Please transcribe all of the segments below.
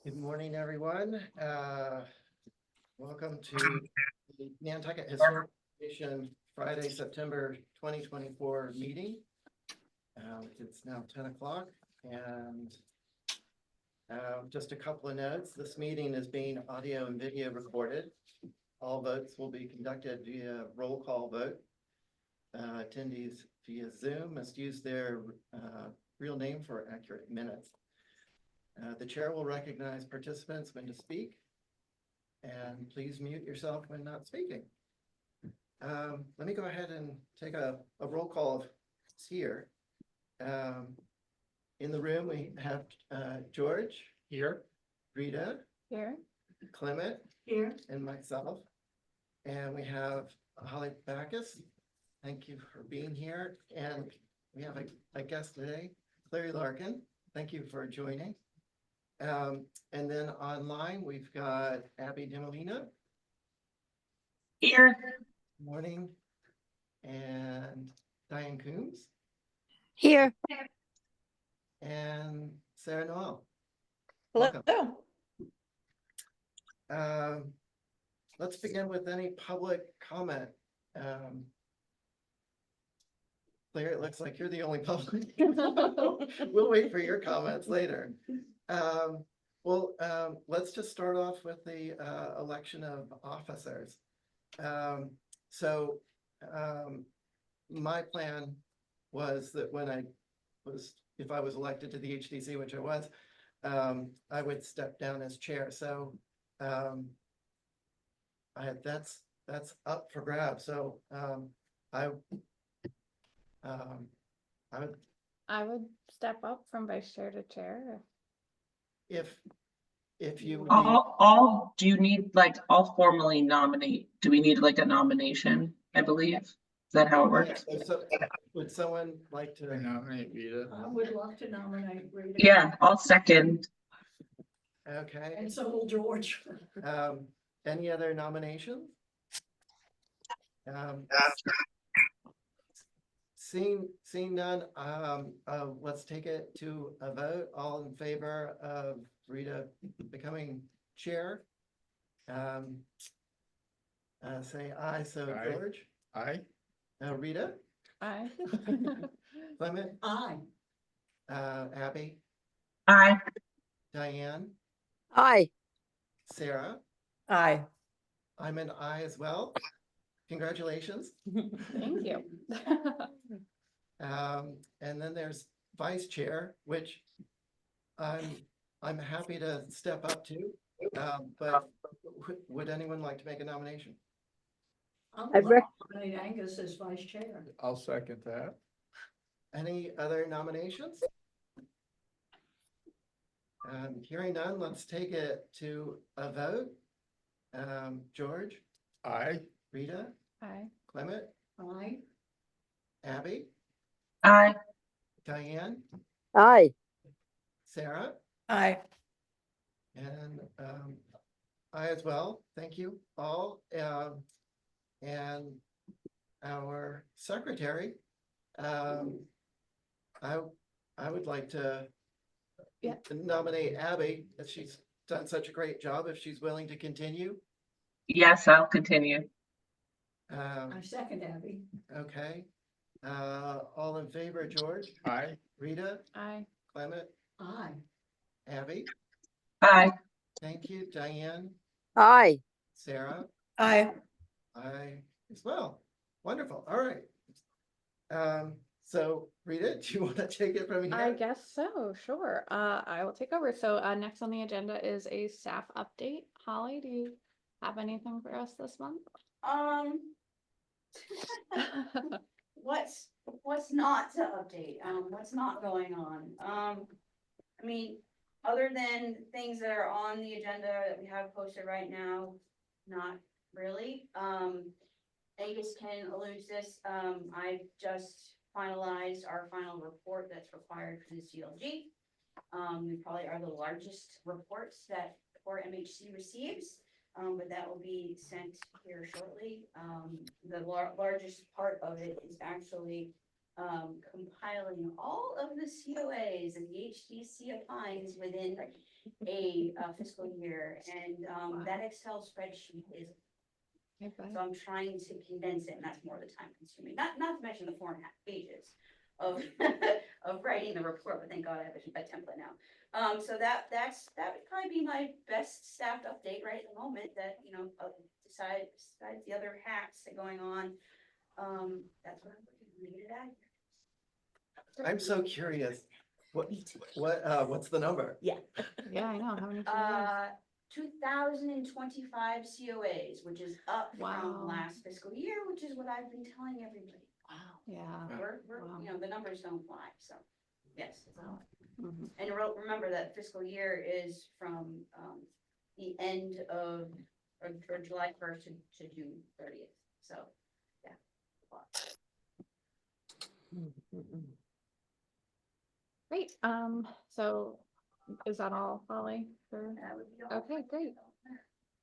Good morning, everyone. Welcome to the Nantucket Historical Commission Friday, September 2024 meeting. It's now 10 o'clock and just a couple of notes. This meeting is being audio and video recorded. All votes will be conducted via roll call vote. Attendees via Zoom must use their real name for accurate minutes. The chair will recognize participants when to speak, and please mute yourself when not speaking. Let me go ahead and take a roll call here. In the room, we have George. Here. Rita. Here. Clement. Here. And myself. And we have Holly Backus. Thank you for being here. And we have a guest today, Clary Larkin. Thank you for joining. And then online, we've got Abby Demolina. Here. Morning. And Diane Coombs. Here. And Sarah Noel. Hello. Welcome. Let's begin with any public comment. Claire, it looks like you're the only public. We'll wait for your comments later. Let's just start off with the election of officers. My plan was that if I was elected to the HDC, which I was, I would step down as chair. So that's up for grabs. So I would step up from vice chair to chair. If you would Do you need, like, I'll formally nominate? Do we need like a nomination? I believe. Is that how it works? Would someone like to nominate Rita? I would love to nominate Rita. Yeah, I'll second. Okay. And so will George. Any other nominations? Seeing none, let's take it to a vote. All in favor of Rita becoming chair? Say aye. So Aye. George? Aye. Rita? Aye. Clement? Aye. Abby? Aye. Diane? Aye. Sarah? Aye. I'm an aye as well. Congratulations. Thank you. And then there's vice chair, which I'm happy to step up to. But would anyone like to make a nomination? I would like to nominate Angus as vice chair. I'll second that. Any other nominations? Hearing none, let's take it to a vote. George? Aye. Rita? Aye. Clement? Aye. Abby? Aye. Diane? Aye. Sarah? Aye. And I as well. Thank you all. And our secretary, I would like to nominate Abby, as she's done such a great job, if she's willing to continue. Yes, I'll continue. I second Abby. Okay. All in favor, George? Aye. Rita? Aye. Clement? Aye. Abby? Aye. Thank you. Diane? Aye. Sarah? Aye. I as well. Wonderful. All right. So Rita, do you want to take it from here? I guess so. Sure. I will take over. So next on the agenda is a staff update. Holly, do you have anything for us this month? What's not to update, what's not going on? I mean, other than things that are on the agenda that we have posted right now, not really. Angus can allude to this, I just finalized our final report that's required for the CLG. We probably are the largest reports that Core MHC receives. But that will be sent here shortly. The largest part of it is actually compiling all of the COAs and the HDC applies within a fiscal year. And, that Excel spreadsheet is, so I'm trying to condense it, and that's more the time consuming, not to mention the 4.5 pages of, of writing the report, but thank God I have a template now. So that would probably be my best staffed update right at the moment, that, besides the other hacks that are going on. That's what I'm looking to lead it at. I'm so curious. What's the number? Yeah, I know, how many? 2025 COAs, which is up Wow. from last fiscal year, which is what I've been telling everybody. Wow. Yeah. We're, Wow. the numbers don't fly, so, yes. It's a lot. Mhm. And remember that fiscal year is from, the end of, or July 1st to June 30th, so, yeah. A lot. Great, so is that all, Holly? That would be all. Okay, great.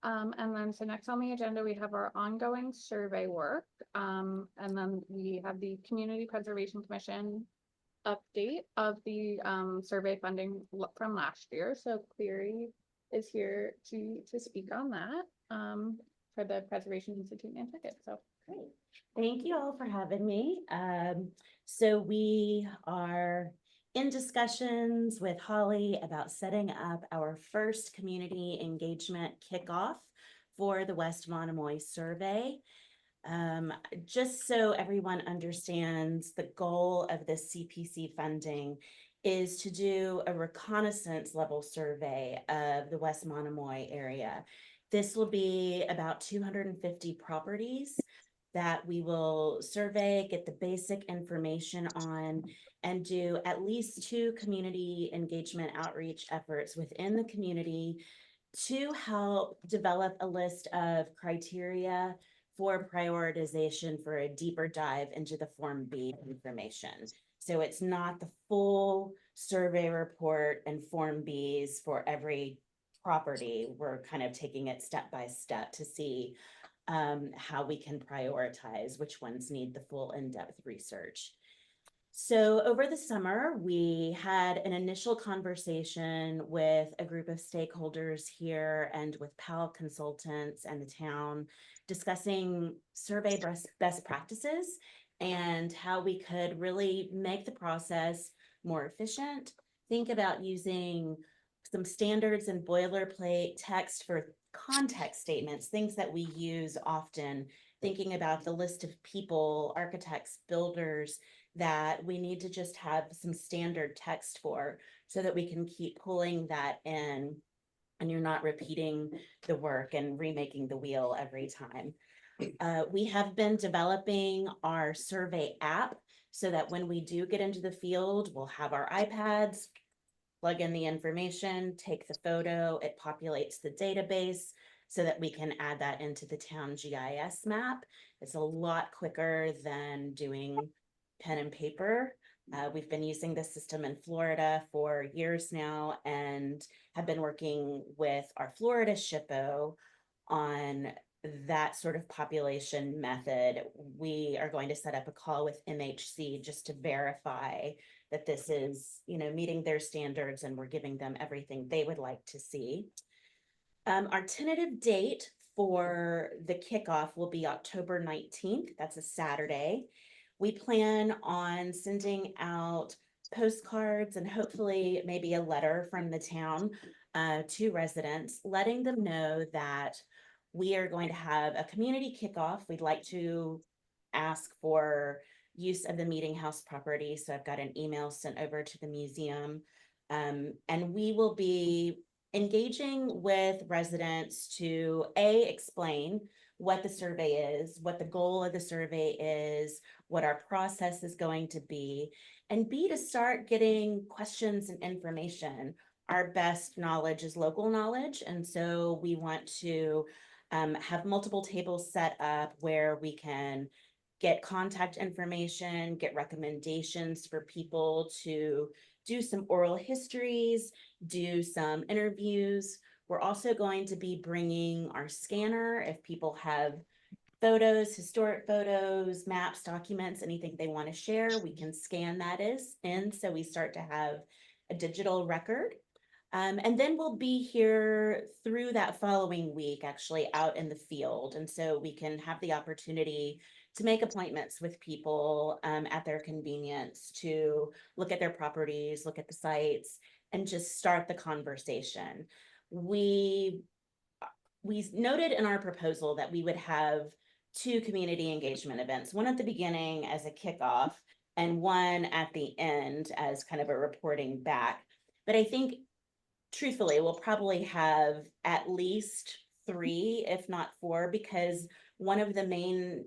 And then, so next on the agenda, we have our ongoing survey work. And then we have the Community Preservation Commission update of the survey funding from last year. So Cleary is here to speak on that for the Preservation Institute Nantucket. So Great. Thank you all for having me. So we are in discussions with Holly about setting up our first community engagement kickoff for the West Monomoy survey. Just so everyone understands, the goal of this CPC funding is to do a reconnaissance level survey of the West Monomoy area. This will be about 250 properties that we will survey, get the basic information on, and do at least 2 community engagement outreach efforts within the community to help develop a list of criteria for prioritization for a deeper dive into the Form B information. So it's not the full survey report and Form Bs for every property. We're kind of taking it step by step to see how we can prioritize which ones need the full in-depth research. So over the summer, we had an initial conversation with a group of stakeholders here and with PAL consultants and the town discussing survey best practices and how we could really make the process more efficient. Think about using some standards and boilerplate text for context statements, things that we use often, thinking about the list of people, architects, builders, that we need to just have some standard text for so that we can keep pulling that in and you're not repeating the work and remaking the wheel every time. We have been developing our survey app so that when we do get into the field, we'll have our iPads, plug in the information, take the photo, it populates the database so that we can add that into the town GIS map. It's a lot quicker than doing pen and paper. We've been using this system in Florida for years now and have been working with our Florida SHPO on that sort of population method. We are going to set up a call with MHC just to verify that this is, meeting their standards and we're giving them everything they would like to see. Our tentative date for the kickoff will be October 19th. That's a Saturday. We plan on sending out postcards and hopefully maybe a letter from the town to residents, letting them know that we are going to have a community kickoff. We'd like to ask for use of the meeting house property. So I've got an email sent over to the museum. And we will be engaging with residents to explain what the survey is, what the goal of the survey is, what our process is going to be, and B, to start getting questions and information. Our best knowledge is local knowledge. And so we want to have multiple tables set up where we can get contact information, get recommendations for people to do some oral histories, do some interviews. We're also going to be bringing our scanner if people have photos, historic photos, maps, documents, anything they want to share, we can scan that in, so we start to have a digital record. And then we'll be here through that following week, actually out in the field. And so we can have the opportunity to make appointments with people at their convenience to look at their properties, look at the sites, and just start the conversation. We noted in our proposal that we would have 2 community engagement events, one at the beginning as a kickoff and one at the end as kind of a reporting back. But I think truthfully, we'll probably have at least 3, if not 4, because one of the main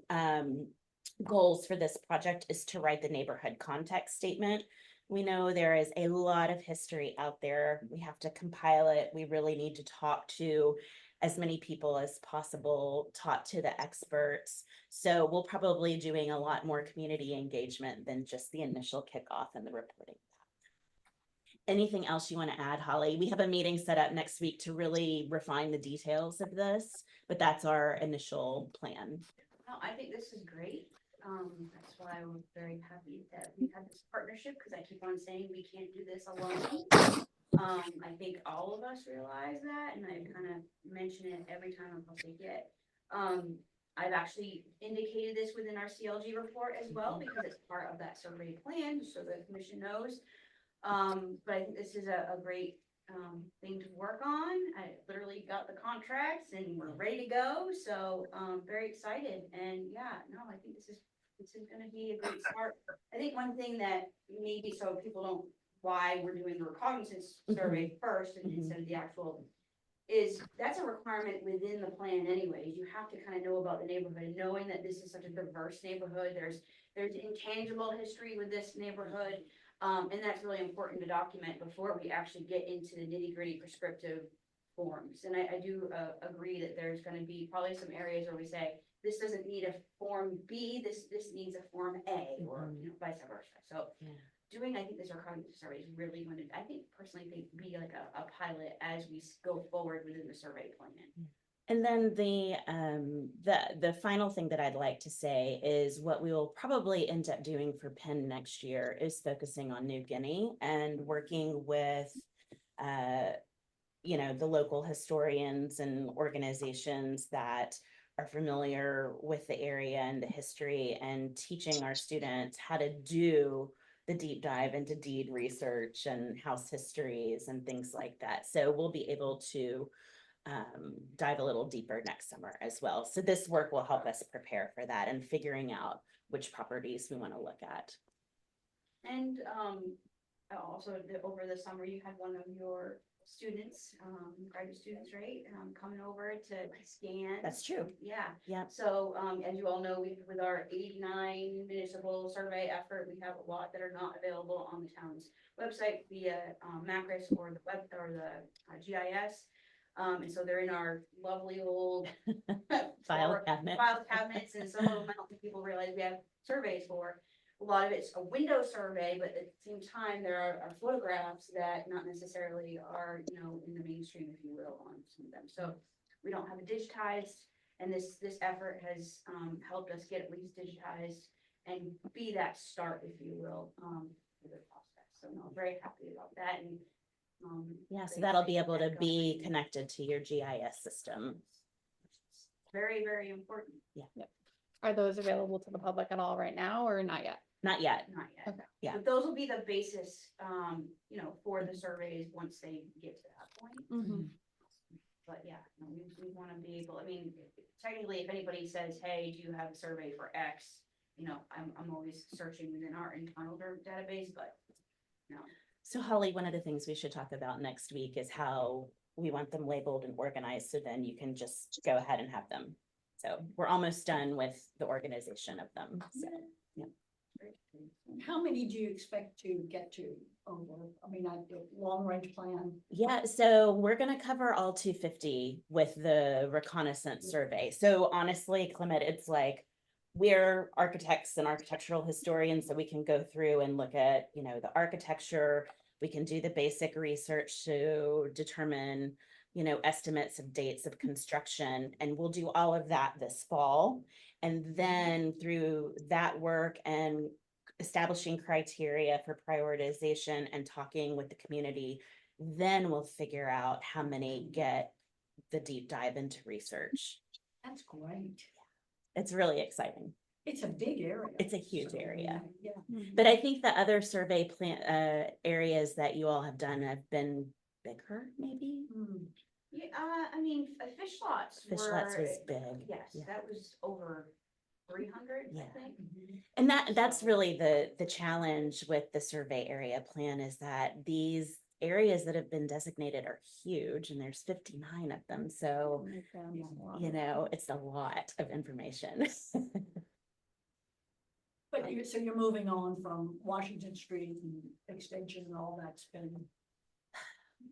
goals for this project is to write the neighborhood context statement. We know there is a lot of history out there. We have to compile it. We really need to talk to as many people as possible, talk to the experts. So we'll probably doing a lot more community engagement than just the initial kickoff and the reporting. Anything else you want to add, Holly? We have a meeting set up next week to really refine the details of this, but that's our initial plan. No, I think this is great. That's why I'm very happy that we have this partnership, because I keep on saying we can't do this alone. I think all of us realize that, and I kind of mention it every time I possibly get. I've actually indicated this within our CLG report as well, because it's part of that survey plan, so the commission knows. But I think this is a great thing to work on. I literally got the contracts and we're ready to go. So very excited. And yeah, no, I think this is going to be a great start. I think one thing that maybe so people don't why we're doing the recognizance survey first and instead of the actual is that's a requirement within the plan anyways. You have to kind of know about the neighborhood and knowing that this is such a diverse neighborhood. There's intangible history with this neighborhood. And that's really important to document before we actually get into the nitty-gritty prescriptive forms. And I do agree that there's going to be probably some areas where we say, this doesn't need a form B, this needs a form A, or vice versa. So doing, I think this recognizance survey is really going to, I think personally think be like a pilot as we go forward within the survey plan. And then the final thing that I'd like to say is what we will probably end up doing for Penn next year is focusing on New Guinea and working with, the local historians and organizations that are familiar with the area and the history, and teaching our students how to do the deep dive into deed research and house histories and things like that. So we'll be able to dive a little deeper next summer as well. So this work will help us prepare for that and figuring out which properties we want to look at. And also over the summer, you had one of your students, graduate students, right? Coming over to scan. That's true. Yeah. Yeah. So as you all know, with our 89 municipal survey effort, we have a lot that are not available on the town's website via Macris or the web or the GIS. And so they're in our lovely old file cabinets, and some of them I don't think people realize we have surveys for. A lot of it's a window survey, but at the same time, there are photographs that not necessarily are, in the mainstream, if you will, on some of them. So we don't have it digitized, and this effort has helped us get at least digitized and be that start, if you will, for the process. So no, I'm very happy about that. And yeah, so that'll be able to be connected to your GIS system. Very, very important. Yeah. Yep. Are those available to the public at all right now or not yet? Not yet. Not yet. Okay. Yeah. But those will be the basis, for the surveys once they get to that point. Mm-hmm. But yeah, no, we want to be able, I mean, technically, if anybody says, hey, do you have a survey for X? I'm always searching within our internal database, but no. So Holly, one of the things we should talk about next week is how we want them labeled and organized, so then you can just go ahead and have them. So we're almost done with the organization of them. So, yeah. How many do you expect to get to over, long range plan? Yeah, so we're gonna cover all 250 with the reconnaissance survey. So honestly, Clement, it's like, we're architects and architectural historians, so we can go through and look at, the architecture. We can do the basic research to determine estimates of dates of construction, and we'll do all of that this fall. And then through that work and establishing criteria for prioritization and talking with the community, then we'll figure out how many get the deep dive into research. That's great. It's really exciting. It's a big area. It's a huge area. Yeah. But I think the other survey areas that you all have done have been bigger, maybe? Hmm. Yeah, I mean, fish lots Fish were. lots was big. Yes, Yeah. that was over 300, I Yeah. think. And that's really the challenge with the survey area plan, is that these areas that have been designated are huge, and there's 59 of them. So, it's a lot of information. But so you're moving on from Washington Street and Extension and all that's been.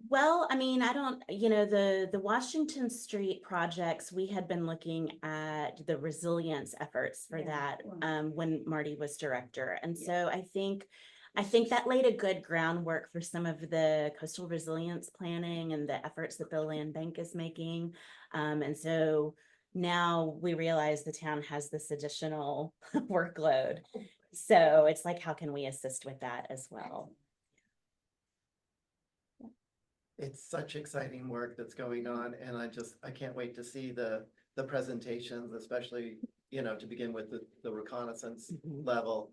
Well, I mean, I don't, the Washington Street projects, we had been looking at the resilience efforts for Yeah, that right. when Marty was director. And Yeah. so I think that laid a good groundwork for some of the coastal resilience planning and the efforts that the land bank is making. And so now we realize the town has this additional workload. So it's like, how can we assist with that as well? It's such exciting work that's going on, and I can't wait to see the presentations, especially, to begin with the reconnaissance Mhm. level.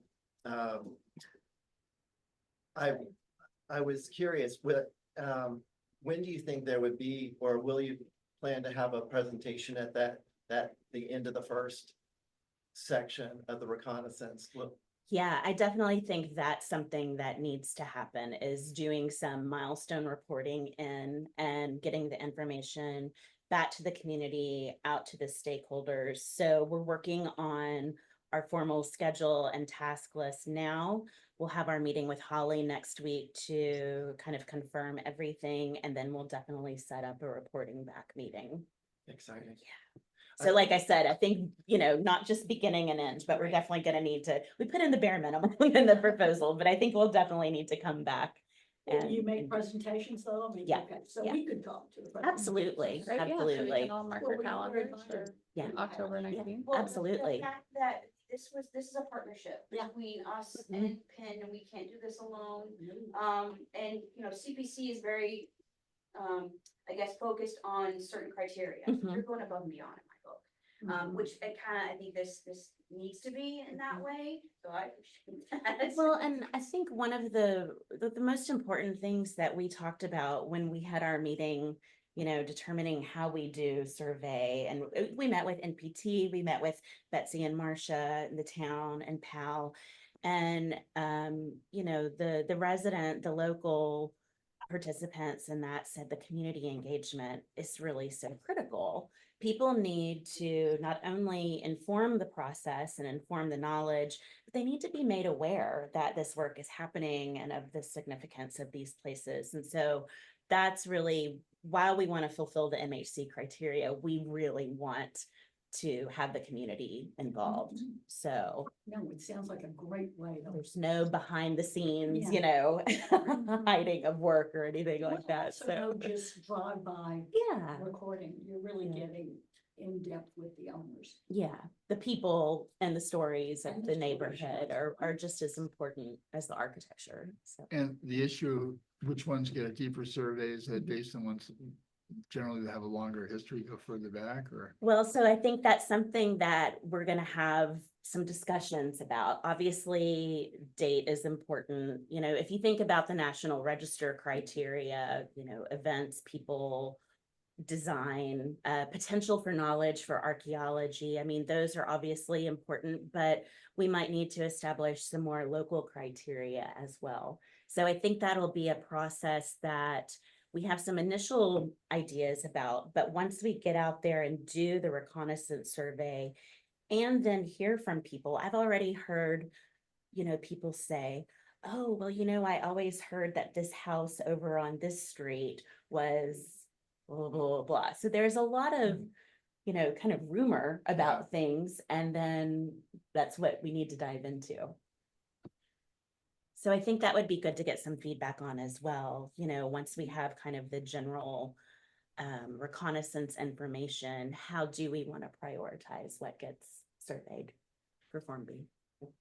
I was curious, when do you think there would be, or will you plan to have a presentation at the end of the first section of the reconnaissance? Yeah, I definitely think that's something that needs to happen, is doing some milestone reporting in and getting the information back to the community, out to the stakeholders. So we're working on our formal schedule and task list now. We'll have our meeting with Holly next week to kind of confirm everything, and then we'll definitely set up a reporting back meeting. Exciting. So like I said, I think, not just beginning and end, but we're Right. definitely gonna need to, we put in the bare minimum in the proposal, but I think we'll definitely need to come back. Do you make and- presentations though? I mean, Yeah, okay, so yeah. we could talk to the. president. Absolutely, Right, yeah, so we absolutely. can all mark Well, our we can calendars remind for them. Yeah. October Yeah. 19th. Well, Absolutely. The fact that this is a partnership Yeah. between us Mhm. and PIN, and we can't do this alone. Mm. And, CPC is very, I guess, focused on certain criteria. Mhm. You're going above and beyond in my book. Which I think this needs to be in that way, so I appreciate that. Well, and I think one of the most important things that we talked about when we had our meeting, determining how we do survey, and we met with NPT, we met with Betsy and Marcia in the town and PAL. And, the resident, the local participants in that said the community engagement is really so critical. People need to not only inform the process and inform the knowledge, but they need to be made aware that this work is happening and of the significance of these places. And so that's really, while we want to fulfill the MHC criteria, we really want to have the community involved. Mhm. So No, it sounds like a great way. though. there's no behind the scenes, Yeah. hiding of work or anything like Well, that. also So no just drive-by yeah. recording. You're really Yeah. getting in depth with the owners. Yeah, the people and the stories of And the the stories, neighborhood yeah. are just as important as the architecture, so. And the issue, which ones get a deeper survey, is that based on ones generally that have a longer history, go further back, or? Well, so I think that's something that we're gonna have some discussions about. Obviously, date is important. If you think about the National Register criteria, events, people, design, potential for knowledge for archaeology. I mean, those are obviously important, but we might need to establish some more local criteria as well. So I think that'll be a process that we have some initial ideas about, but once we get out there and do the reconnaissance survey and then hear from people, I've already heard, people say, oh, well, I always heard that this house over on this street was blah, blah, blah, blah. So there's a lot of, kind of rumor about things, and then that's what we need to dive into. So I think that would be good to get some feedback on as well, once we have kind of the general reconnaissance information, how do we want to prioritize what gets surveyed for Form B?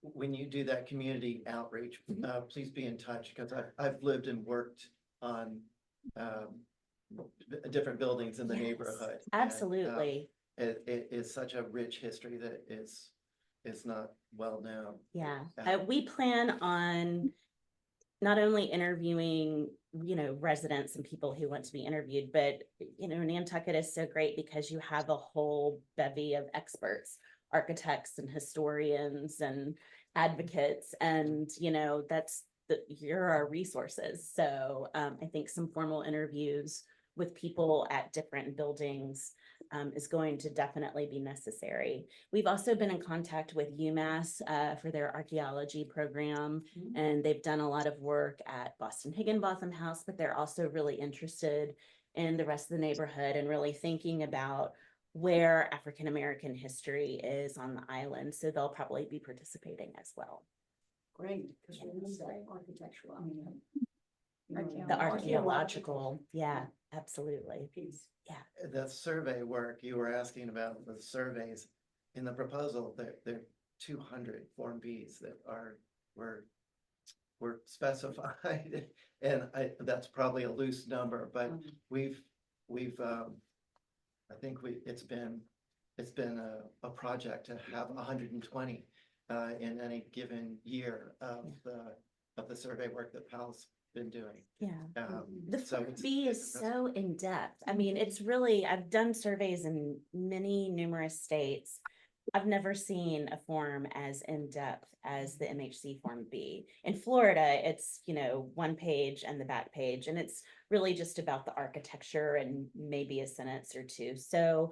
When you do that community outreach, please be in touch, because I've lived and worked on different buildings in the Yes, neighborhood. Absolutely. It is such a rich history that is not well known. Yeah, we plan on not only interviewing, residents and people who want to be interviewed, but, Nantucket is so great because you have a whole bevy of experts, architects and historians and advocates, and, you're our resources. So I think some formal interviews with people at different buildings is going to definitely be necessary. We've also been in contact with UMass for their archaeology program, and they've done a lot of work at Boston Higginbotham House, but they're also really interested in the rest of the neighborhood and really thinking about where African-American history is on the island. So they'll probably be participating as well. Great, because we need that architectural, The archaeological, yeah, absolutely. piece. The survey work, you were asking about the surveys in the proposal, there are 200 Form Bs that were specified. And that's probably a loose number, but I think it's been a project to have 120 in any given year of the survey work that Pal's been doing. Yeah. The So Form it's- B is so in-depth. I mean, it's really, I've done surveys in numerous states. I've never seen a form as in-depth as the MHC Form B. In Florida, it's, 1 page and the back page, and it's really just about the architecture and maybe a sentence or two. So,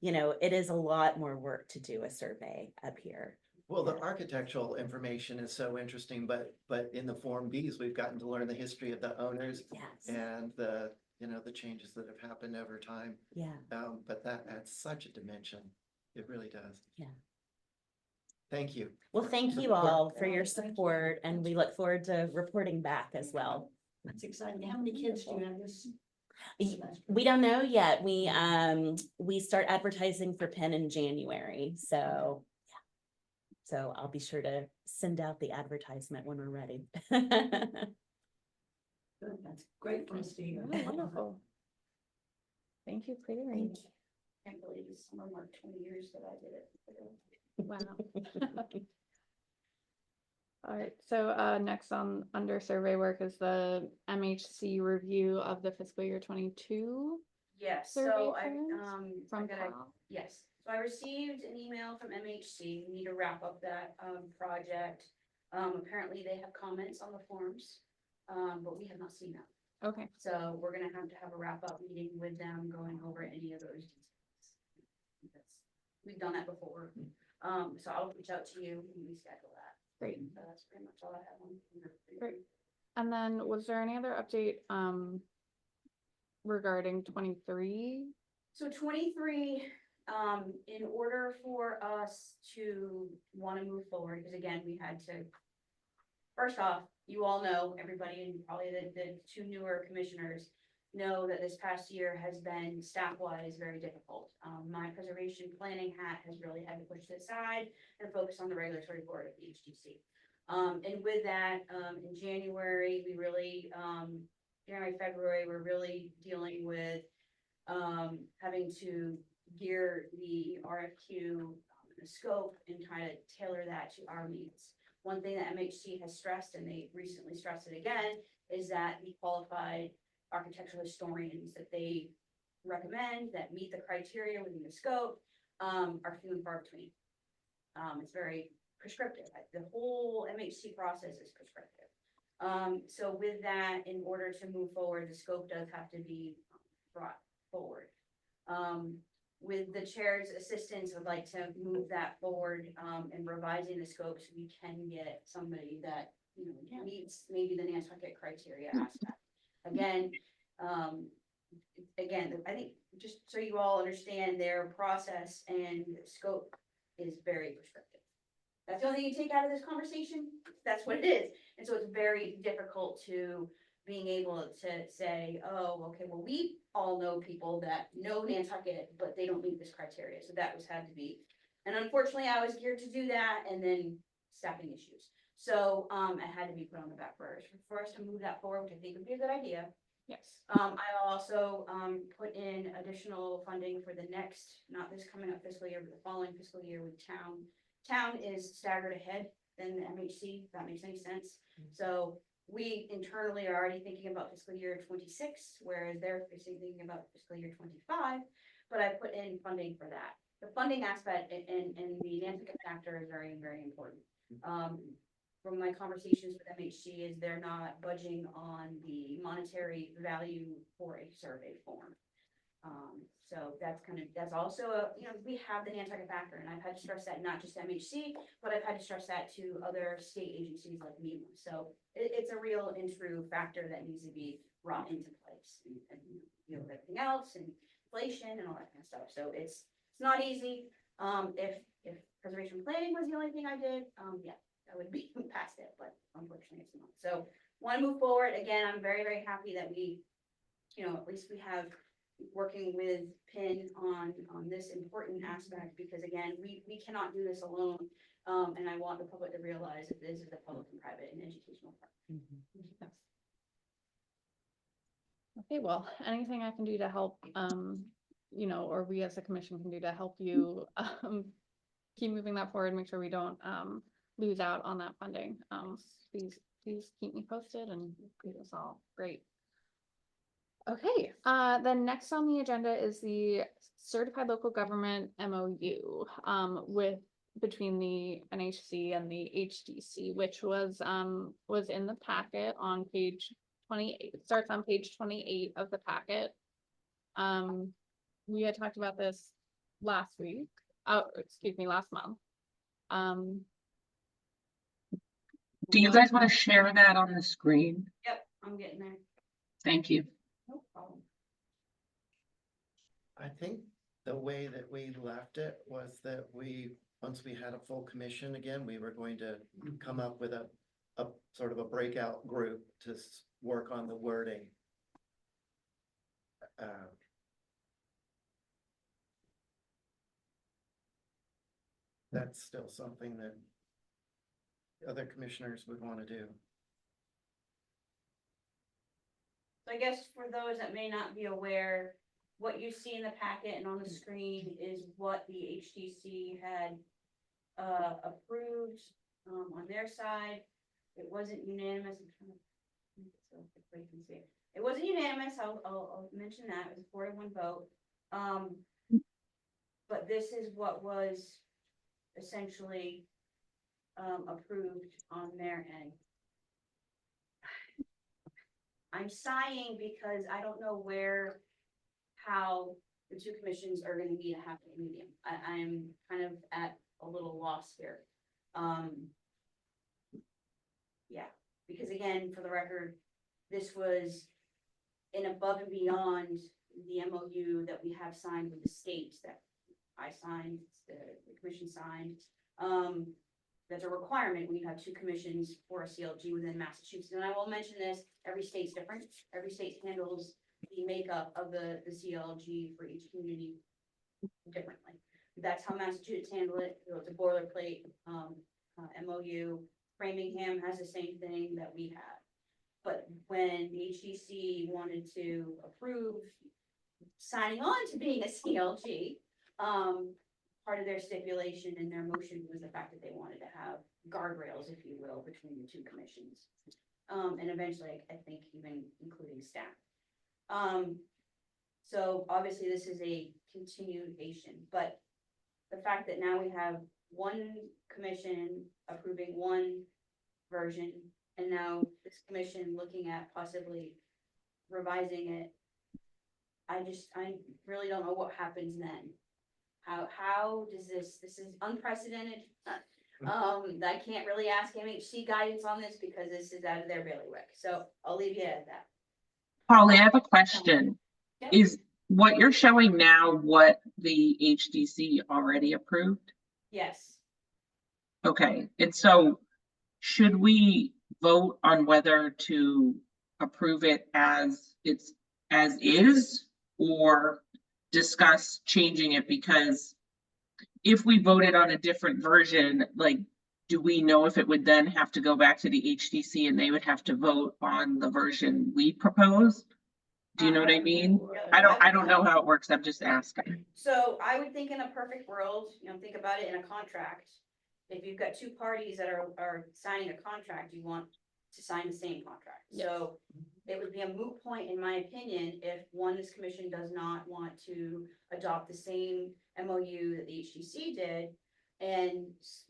it is a lot more work to do a survey up here. Well, the architectural information is so interesting, but in the Form Bs, we've gotten to learn the history of the owners Yes. and the changes that have happened over time. Yeah. But that adds such a dimension. It really does. Yeah. Thank you. Well, thank you all for your support, and we look forward to reporting back as well. That's exciting. How many kids do you have this semester? We don't know yet. We start advertising for Penn in January, so yeah. So I'll be sure to send out the advertisement when we're ready. Good, that's great for us to hear. Oh, wonderful. Thank you, Clary. Thank you. Can't believe it's summer marked 20 years that I did it. Wow. All right, so next under survey work is the MHC review of the fiscal year 22 Yes, survey so I, forms I from gotta, Cal. yes, so I received an email from MHC, we need to wrap up that, project. Apparently they have comments on the forms, but we have not seen them. Okay, So we're gonna have a wrap-up meeting with them, going over any of those details. We've done that before, so I'll reach out to you and we schedule that. great. So that's pretty much all I have on. Great. And then was there any other update regarding 23? So 23, in order for us to want to move forward, because again, we had to, first off, you all know, everybody, and probably the 2 newer commissioners know that this past year has been staff-wise very difficult. My preservation planning hat has really had to push to the side and focus on the regulatory board of the HDC. And with that, in January, we really, January, February, we're really dealing with having to gear the RFQ, the scope, and try to tailor that to our needs. One thing that MHC has stressed, and they recently stressed it again, is that the qualified architectural historians that they recommend that meet the criteria within the scope are few and far between. It's very prescriptive. The whole MHC process is prescriptive. So with that, in order to move forward, the scope does have to be brought forward. With the chair's assistance, I'd like to move that forward and revising the scope so we can get somebody that meets maybe the Nantucket criteria aspect. Again, I think just so you all understand, their process and scope is very prescriptive. That's the only thing you take out of this conversation. That's what it is. And so it's very difficult to being able to say, oh, okay, well, we all know people that know Nantucket, but they don't meet this criteria, so that was had to be. And unfortunately, I was geared to do that, and then staffing issues. So, it had to be put on the back burner for us to move that forward, which I think would be a good idea. Yes. I also, put in additional funding for the next, not this coming up fiscal year, but the following fiscal year with town. Town is staggered ahead than the MHC, if that makes any sense. So we internally are already thinking about fiscal year 26, whereas they're thinking about fiscal year 25. But I put in funding for that. The funding aspect and the Nantucket factor is very, very important. From my conversations with MHC is they're not budging on the monetary value for a survey form. So that's also we have the Nantucket factor, and I've had to stress that not just to MHC, but I've had to stress that to other state agencies like MEMA. So it's a real and true factor that needs to be brought into place, and everything else, and inflation and all that kind of stuff. So it's not easy. If preservation planning was the only thing I did, yeah, I would be past it, but unfortunately it's not. So want to move forward. Again, I'm very, very happy that we, at least we have working with PIN on this important aspect, because again, we cannot do this alone. And I want the public to realize that this is a public and private and educational part. Yes. Okay, well, anything I can do to help, or we as a commission can do to help you, keep moving that forward, make sure we don't, lose out on that funding. Please keep me posted and keep us all great. Okay, then next on the agenda is the certified local government MOU, between the NHC and the HDC, which was in the packet on page 28. It starts on page 28 of the packet. We had talked about this last month. Do you guys want to share that on the screen? Yep, I'm getting there. Thank you. No problem. I think the way that we left it was that once we had a full commission again, we were going to come up with a sort of a breakout group to work on the wording. That's still something that other commissioners would want to do. So I guess for those that may not be aware, what you see in the packet and on the screen is what the HDC had approved on their side. It wasn't unanimous. So everybody can see it. It wasn't unanimous. I'll mention that. It was a 4-1 vote. But this is what was essentially approved on their end. I'm sighing because I don't know how the two commissions are going to meet a happy medium. I'm kind of at a little loss here. Yeah, because again, for the record, this was in above and beyond the MOU that we have signed with the states that I signed, the commission signed. That's a requirement when you have two commissions for a CLG within Massachusetts. And I will mention this, every state's different. Every state handles the makeup of the CLG for each community differently. That's how Massachusetts handle it. It's a boilerplate MOU. Framingham has the same thing that we have. But when the HDC wanted to approve signing on to being a CLG, part of their stipulation and their motion was the fact that they wanted to have guardrails, if you will, between the two commissions. And eventually, I think even including staff. So obviously this is a continuation, but the fact that now we have one commission approving one version, and now this commission looking at possibly revising it, I really don't know what happens then. How does this is unprecedented. I can't really ask MHC guidance on this because this is out of their bailiwick. So I'll leave you at that. Holly, I have a question. Yep. Is what you're showing now what the HDC already approved? Yes. Okay, and so should we vote on whether to approve it as is, or discuss changing it? Because if we voted on a different version, like, do we know if it would then have to go back to the HDC and they would have to vote on the version we propose? Do you know what I mean? I don't know how it works. I'm just asking. So I would think in a perfect world, think about it in a contract. If you've got two parties that are signing a contract, you want to sign the same contract. So it would be a moot point, in my opinion, if this commission does not want to adopt the same MOU that the HTC did. And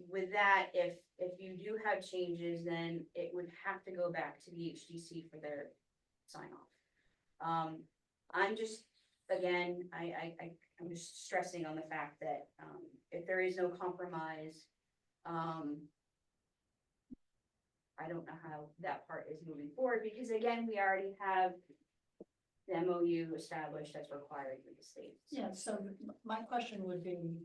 with that, if you do have changes, then it would have to go back to the HTC for their sign off. I'm just, again, I'm just stressing on the fact that, if there is no compromise, I don't know how that part is moving forward, because again, we already have the MOU established that's required with the state. Yeah, so my question would be,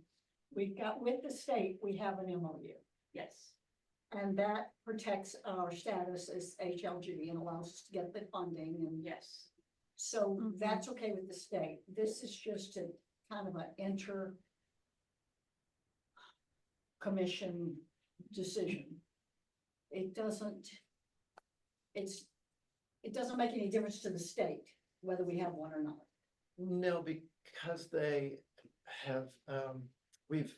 we've got, with the state, we have an MOU. Yes, And that protects our status as HLG and allows us to get the funding and yes. so that's okay with the state. This is just a kind of an commission decision. It doesn't make any difference to the state whether we have one or not. No, because they have, we've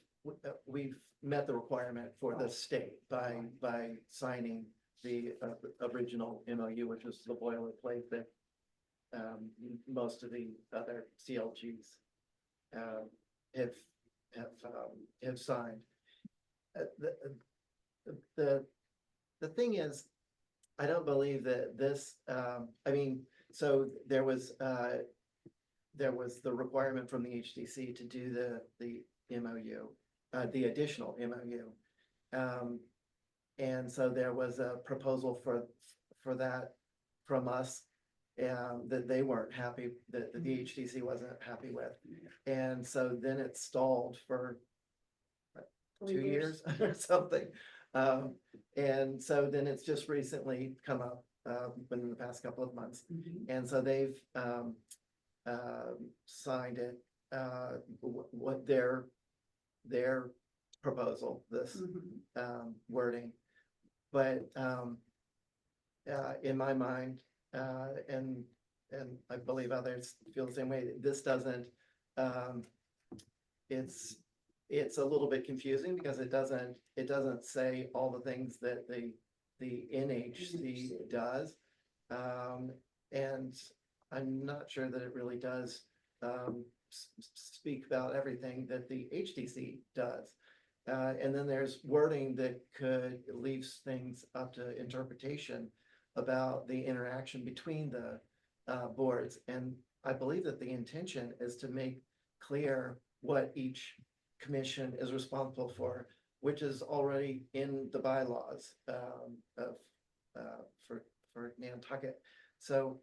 met the requirement for the state by signing the original MOU, which was the boilerplate that most of the other CLGs have signed. The thing is, I don't believe that this, so there was the requirement from the HDC to do the MOU, the additional MOU. And so there was a proposal for that from us, that they weren't happy, that the HDC wasn't happy with. And so then it stalled for 2 years or something. And so then it's just recently come up, within the past couple of months. And so they've signed it, what their proposal, this wording. But in my mind, and I believe others feel the same way, this doesn't, it's a little bit confusing because it doesn't say all the things that the NHC does. And I'm not sure that it really does speak about everything that the HTC does. And then there's wording that could leave things up to interpretation about the interaction between the boards. And I believe that the intention is to make clear what each commission is responsible for, which is already in the bylaws for Nantucket. So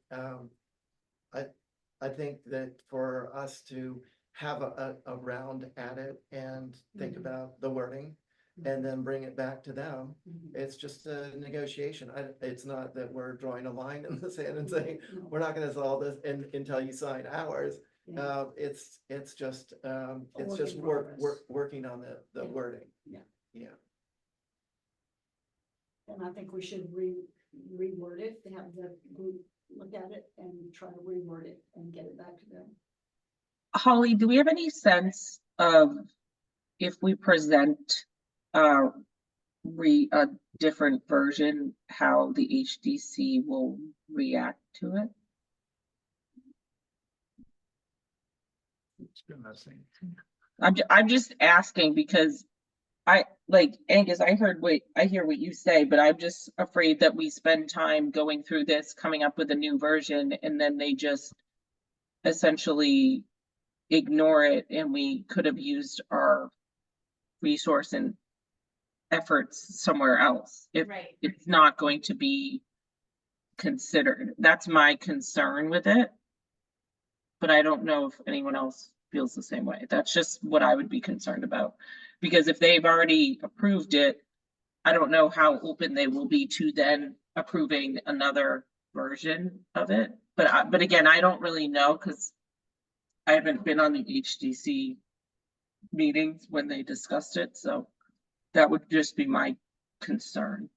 I think that for us to have a round at it and think about the wording and then bring it back to them, it's just a negotiation. It's not that we're drawing a line in the sand and saying, we're not gonna solve this until you sign ours. It's just working on the wording. Yeah. And I think we should reword it, to have the group look at it and try to reword it and get it back to them. Holly, do we have any sense of if we present a different version, how the HDC will react to it? It's been that same. I'm just asking because Angus, I hear what you say, but I'm just afraid that we spend time going through this, coming up with a new version, and then they just essentially ignore it, and we could have used our resource and efforts somewhere else if it's not going to be considered. That's my concern with it. But I don't know if anyone else feels the same way. That's just what I would be concerned about. Because if they've already approved it, I don't know how open they will be to then approving another version of it. But again, I don't really know because I haven't been on the HDC meetings when they discussed it, so that would just be my concern.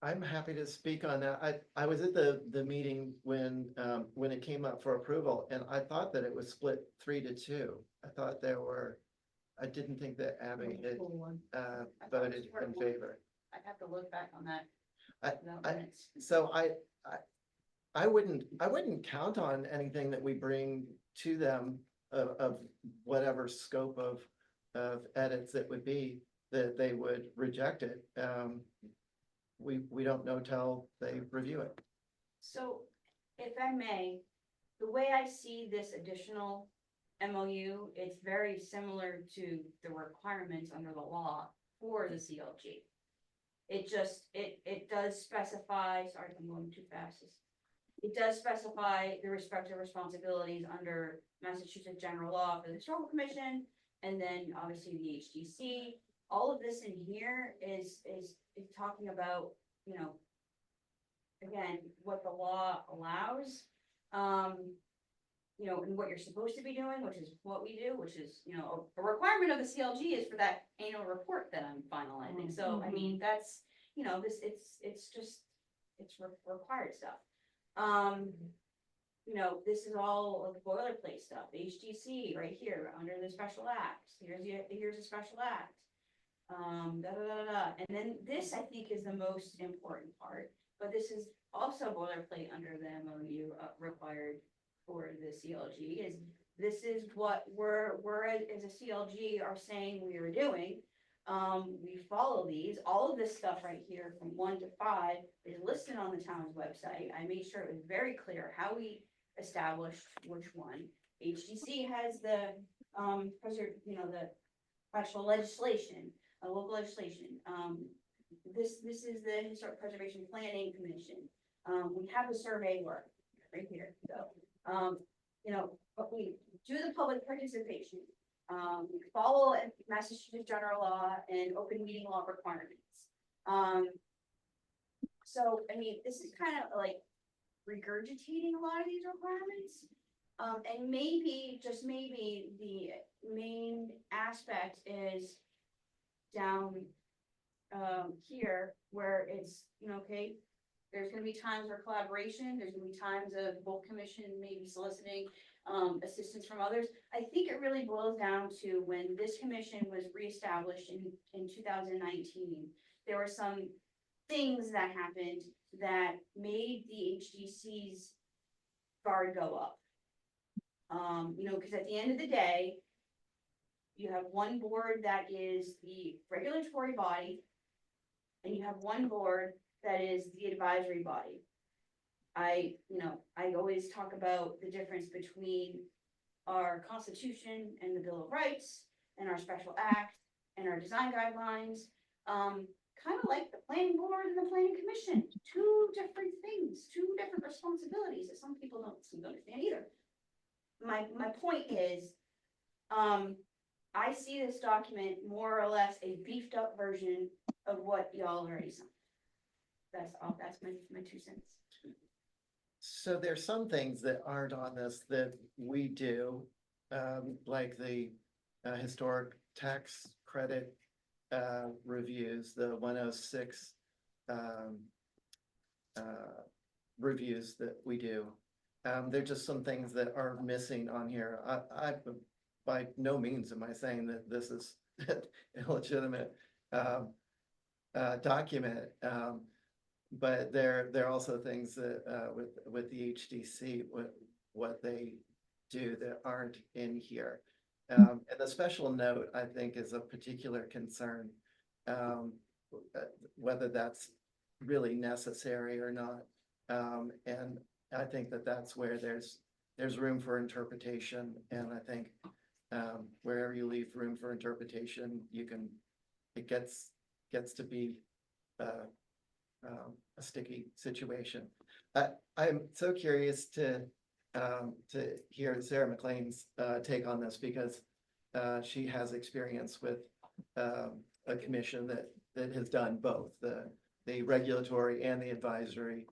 I'm happy to speak on that. I was at the meeting when it came up for approval, and I thought that it was split 3-2. I thought I didn't think that Abby had Full one. voted in favor. I'd have to look back on that. So I wouldn't count on anything that we bring to them of whatever scope of edits it would be, that they would reject it. We don't know till they review it. So, if I may, the way I see this additional MOU, it's very similar to the requirements under the law for the CLG. It just, it does specify, sorry if I'm going too fast. It does specify the respective responsibilities under Massachusetts general law for the Historical Commission, and then obviously the HDC. All of this in here is talking about, you know, again, what the law allows, you know, and what you're supposed to be doing, which is what we do, which is, you know, a requirement of the CLG is for that annual report that I'm finalizing. So, I mean, that's, you know, it's just required stuff. You know, this is all like boilerplate stuff, HDC right here under the special act. Here's a special act. And then this, I think, is the most important part, but this is also boilerplate under the MOU required for the CLG. This is what we're as a CLG are saying we are doing. We follow these. All of this stuff right here from 1 to 5 is listed on the town's website. I made sure it was very clear how we established which one. HDC has the the actual legislation, local legislation. This is the Historic Preservation Planning Commission. We have the survey work right here. So, you know, but we do the public participation. We follow Massachusetts general law and open meeting law requirements. So, I mean, this is kind of like regurgitating a lot of these requirements. And maybe, just maybe, the main aspect is down here where it's, you know, okay, there's gonna be times for collaboration, there's gonna be times of both commission maybe soliciting assistance from others. I think it really boils down to when this commission was reestablished in 2019, there were some things that happened that made the HDC's guard go up. You know, because at the end of the day, you have one board that is the regulatory body, and you have one board that is the advisory body. I always talk about the difference between our Constitution and the Bill of Rights, and our Special Act, and our design guidelines. Kind of like the planning board and the planning commission, two different things, two different responsibilities that some people don't seem to understand either. My point is, I see this document more or less a beefed up version of what y'all already signed. That's all, that's my 2 cents. So there's some things that aren't on this that we do, like the historic tax credit reviews, the 106 reviews that we do. They're just some things that are missing on here. I by no means am I saying that this is illegitimate document. But there are also things that with the HDC, what they do that aren't in here. And the special note, I think, is a particular concern, whether that's really necessary or not. And I think that that's where there's room for interpretation. And I think wherever you leave room for interpretation, it gets to be a sticky situation. I'm so curious to hear Sarah McLean's take on this, because she has experience with a commission that has done both the regulatory and the advisory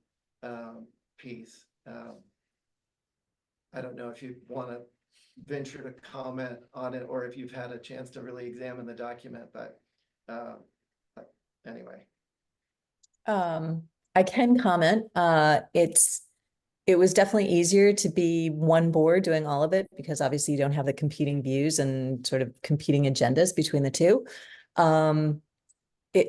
piece. I don't know if you want to venture to comment on it or if you've had a chance to really examine the document, but anyway. I can comment. It was definitely easier to be one board doing all of it because obviously you don't have the competing views and sort of competing agendas between the two.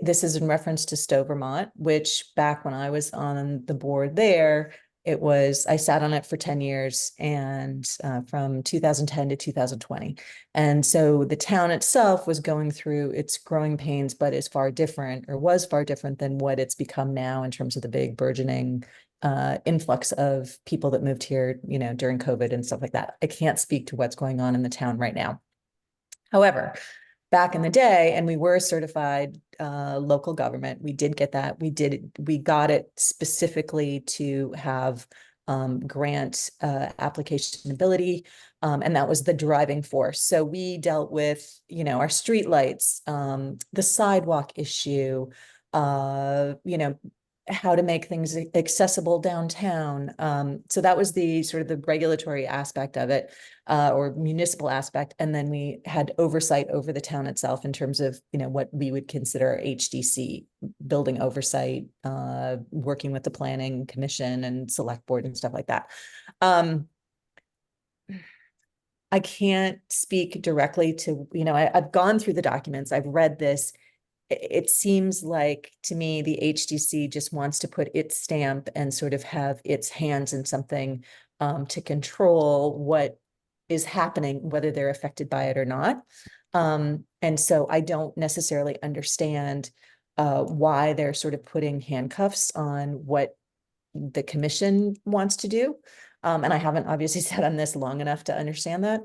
This is in reference to Stowe, Vermont, which back when I was on the board there, I sat on it for 10 years and from 2010 to 2020. And so the town itself was going through its growing pains, but is far different or was far different than what it's become now in terms of the big burgeoning influx of people that moved here, during COVID and stuff like that. I can't speak to what's going on in the town right now. However, back in the day, and we were certified local government, we did get that. We got it specifically to have grant application ability, and that was the driving force. So we dealt with, our streetlights, the sidewalk issue, how to make things accessible downtown. So that was the sort of the regulatory aspect of it, or municipal aspect. And then we had oversight over the town itself in terms of, what we would consider HDC, building oversight, working with the planning commission and select board and stuff like that. I can't speak directly to, I've gone through the documents, I've read this. It seems like to me, the HDC just wants to put its stamp and sort of have its hands in something to control what is happening, whether they're affected by it or not. And so I don't necessarily understand why they're sort of putting handcuffs on what the commission wants to do. And I haven't obviously sat on this long enough to understand that.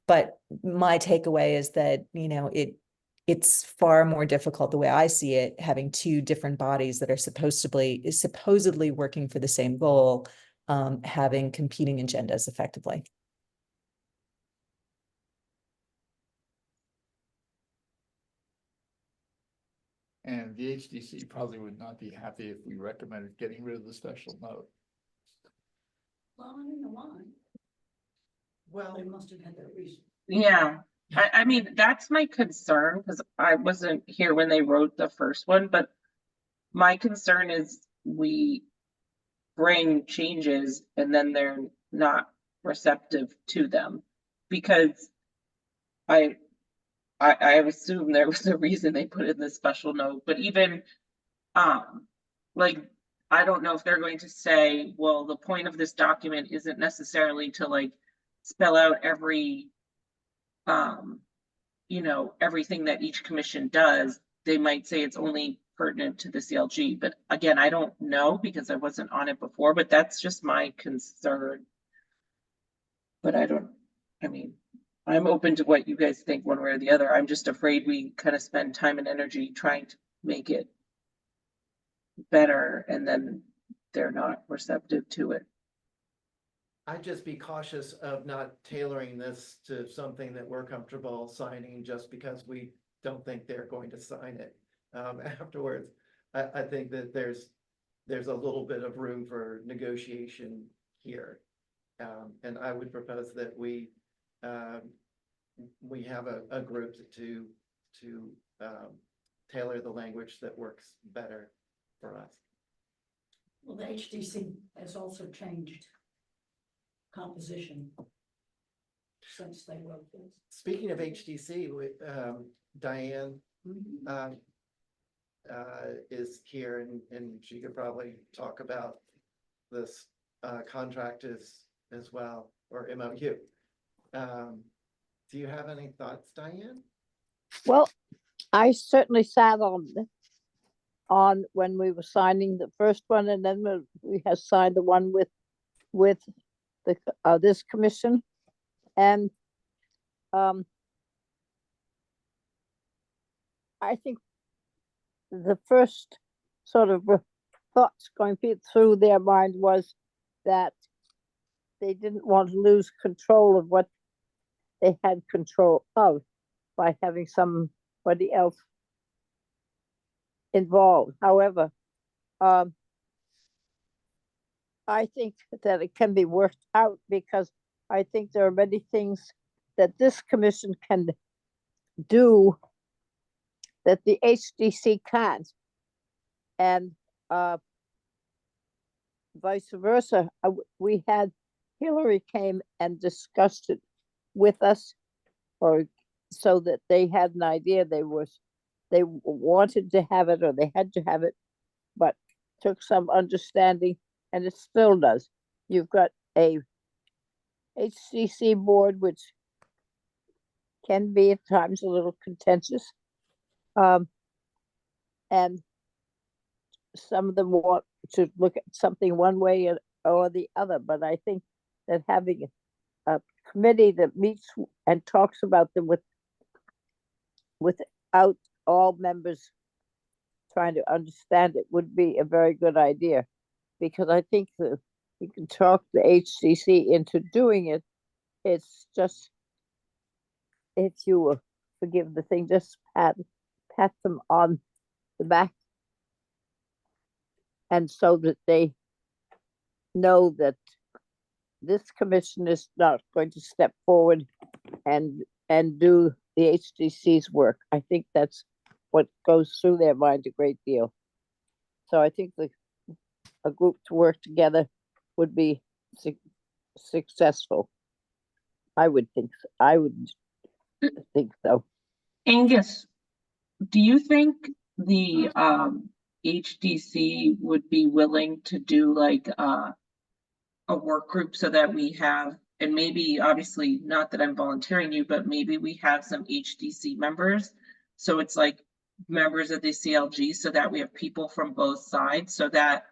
But my takeaway is that, it's far more difficult, the way I see it, having two different bodies that are supposedly working for the same goal, having competing agendas effectively. And the HDC probably would not be happy if we recommended getting rid of the special note. Well, I don't know why. Well, They must have had their reason. Yeah, I mean, that's my concern because I wasn't here when they wrote the first one, but my concern is we bring changes and then they're not receptive to them because I assume there was a reason they put in this special note, but even like I don't know if they're going to say, well, the point of this document isn't necessarily to like spell out every everything that each commission does. They might say it's only pertinent to the CLG, but again, I don't know because I wasn't on it before, but that's just my concern. But I'm open to what you guys think one way or the other. I'm just afraid we kind of spend time and energy trying to make it better and then they're not receptive to it. I'd just be cautious of not tailoring this to something that we're comfortable signing just because we don't think they're going to sign it afterwards. I think that there's a little bit of room for negotiation here. And I would propose that we have a group to tailor the language that works better for us. Well, the HDC has also changed composition since they wrote this. Speaking of HDC, Diane is here and she could probably talk about this contract as well, or MOU. Do you have any thoughts, Diane? Well, I certainly sat on when we were signing the first one, and then we have signed the one with the this commission, and I think the first sort of thoughts going through their mind was that they didn't want to lose control of what they had control of by having somebody else involved. However, I think that it can be worked out because I think there are many things that this commission can do that the HDC can't. And vice versa. We had Hillary came and discussed it with us, or so that they had an idea they wanted to have it or they had to have it, but took some understanding, and it still does. You've got a HCC board which can be at times a little contentious, and some of them want to look at something one way or the other. But I think that having a committee that meets and talks about them without all members trying to understand it would be a very good idea. Because I think that you can talk the HCC into doing it. It's just, if you will forgive the thing, just pat them on the back. And so that they know that this commission is not going to step forward and do the HDC's work. I think that's what goes through their mind a great deal. So I think a group to work together would be successful. I would think so. I would think so. Angus, do you think the HDC would be willing to do like a work group so that we have, and maybe obviously not that I'm volunteering you, but maybe we have some HDC members. So it's like members of the CLG so that we have people from both sides so that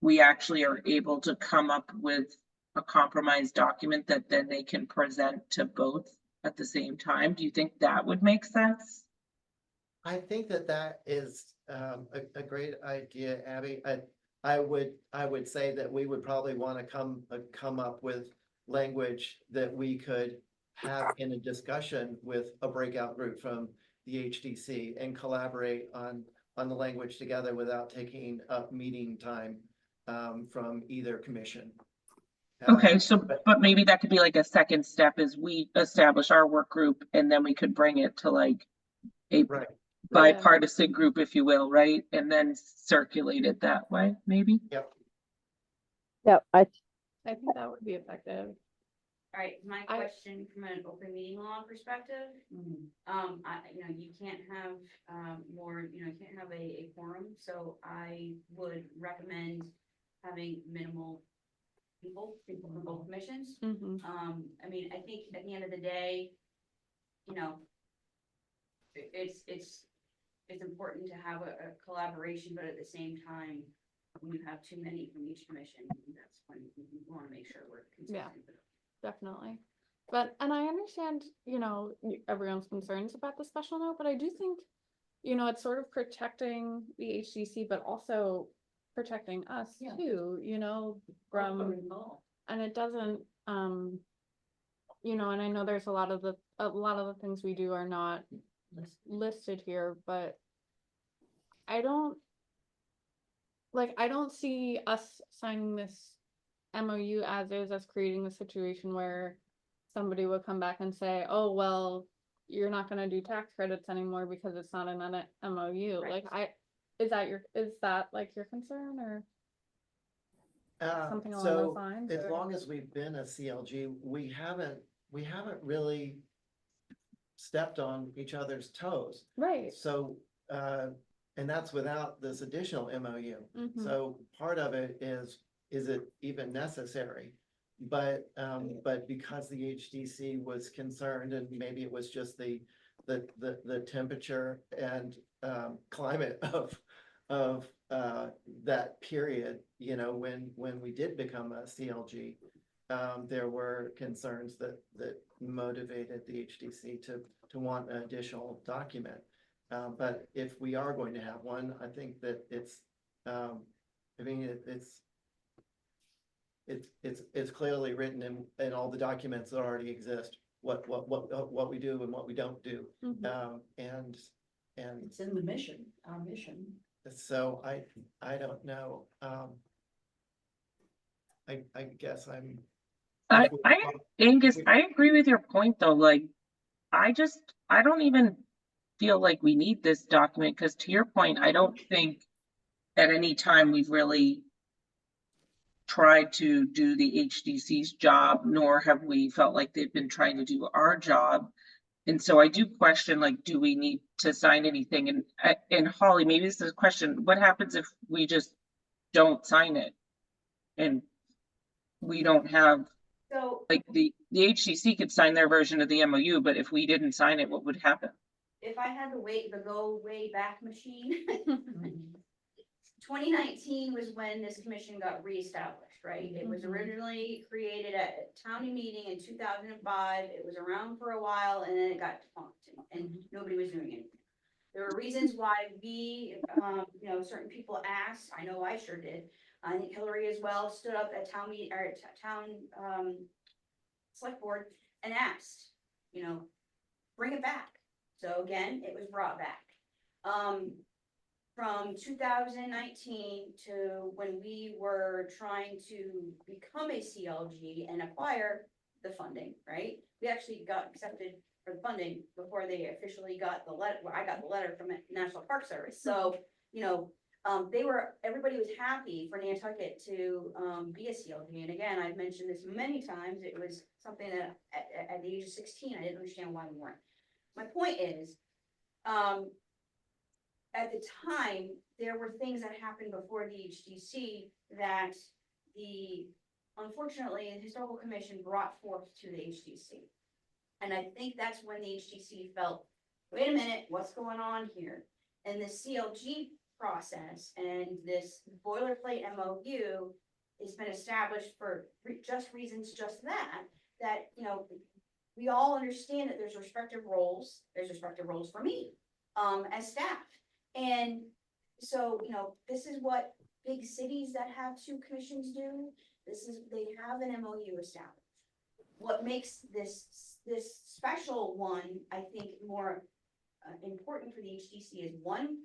we actually are able to come up with a compromise document that then they can present to both at the same time. Do you think that would make sense? I think that is a great idea, Abby. I would say that we would probably want to come up with language that we could have in a discussion with a breakout group from the HDC and collaborate on the language together without taking up meeting time from either commission. Okay, so, but maybe that could be like a second step is we establish our work group and then we could bring it to like a Right. bipartisan group, if you will, right? And then circulate it that way, maybe? Yep. Yeah, I think that would be effective. All right, my question from an open meeting law perspective, you can't have, you can't have a quorum, so I would recommend having minimal people from both commissions. Mhm. I mean, I think at the end of the day, it's important to have a collaboration, but at the same time, when you have too many from each commission, that's when you want to make sure we're consistent. Definitely. But, and I understand, everyone's concerns about the special note, but I do think, it's sort of protecting the HDC, but also protecting us Yeah. too, from, and it doesn't, and I know there's a lot of the things we do are not listed here, but I don't see us signing this MOU as is, as creating a situation where somebody would come back and say, oh, well, you're not gonna do tax credits anymore because it's not an MOU. Right. Like, is that like your concern or something along those lines? As or- long as we've been a CLG, we haven't really stepped on each other's toes. Right. So, and that's without this additional MOU. Mhm. So part of it is it even necessary? But because the HDC was concerned, and maybe it was just the temperature and climate of that period, when we did become a CLG, there were concerns that motivated the HDC to want an additional document. But if we are going to have one, I think that it's clearly written in all the documents that already exist, what we do and what we don't do. Mhm. And It's in the mission, our mission. so I don't know. I guess I'm. Angus, I agree with your point though, like, I don't even feel like we need this document, because to your point, I don't think at any time we've really tried to do the HDC's job, nor have we felt like they've been trying to do our job. And so I do question, like, do we need to sign anything? And Holly, maybe this is a question, what happens if we just don't sign it? And we don't have, So like, the HDC could sign their version of the MOU, but if we didn't sign it, what would happen? if I had the go way back machine, 2019 was when this commission got reestablished, right? It was Mhm. originally created at a county meeting in 2005. It was around for a while and then it got defunct and nobody was doing anything. There were reasons why we, certain people asked, I know I sure did. I think Hillary as well stood up at town meet, or select board and asked, bring it back. So again, it was brought back. From 2019 to when we were trying to become a CLG and acquire the funding, right? We actually got accepted for the funding before they officially got the letter. Well, I got the letter from the National Park Service. So, everybody was happy for Nantucket to be a CLG. And again, I've mentioned this many times. It was something that at the age of 16, I didn't understand why we weren't. My point is, at the time, there were things that happened before the HDC that unfortunately, the Historical Commission brought forth to the HDC. And I think that's when the HDC felt, wait a minute, what's going on here? And the CLG process and this boilerplate MOU has been established for reasons that, we all understand that there's respective roles. There's respective roles for me, as staff. And so, this is what big cities that have two commissions do. They have an MOU established. What makes this special one, I think, more important for the HDC is one,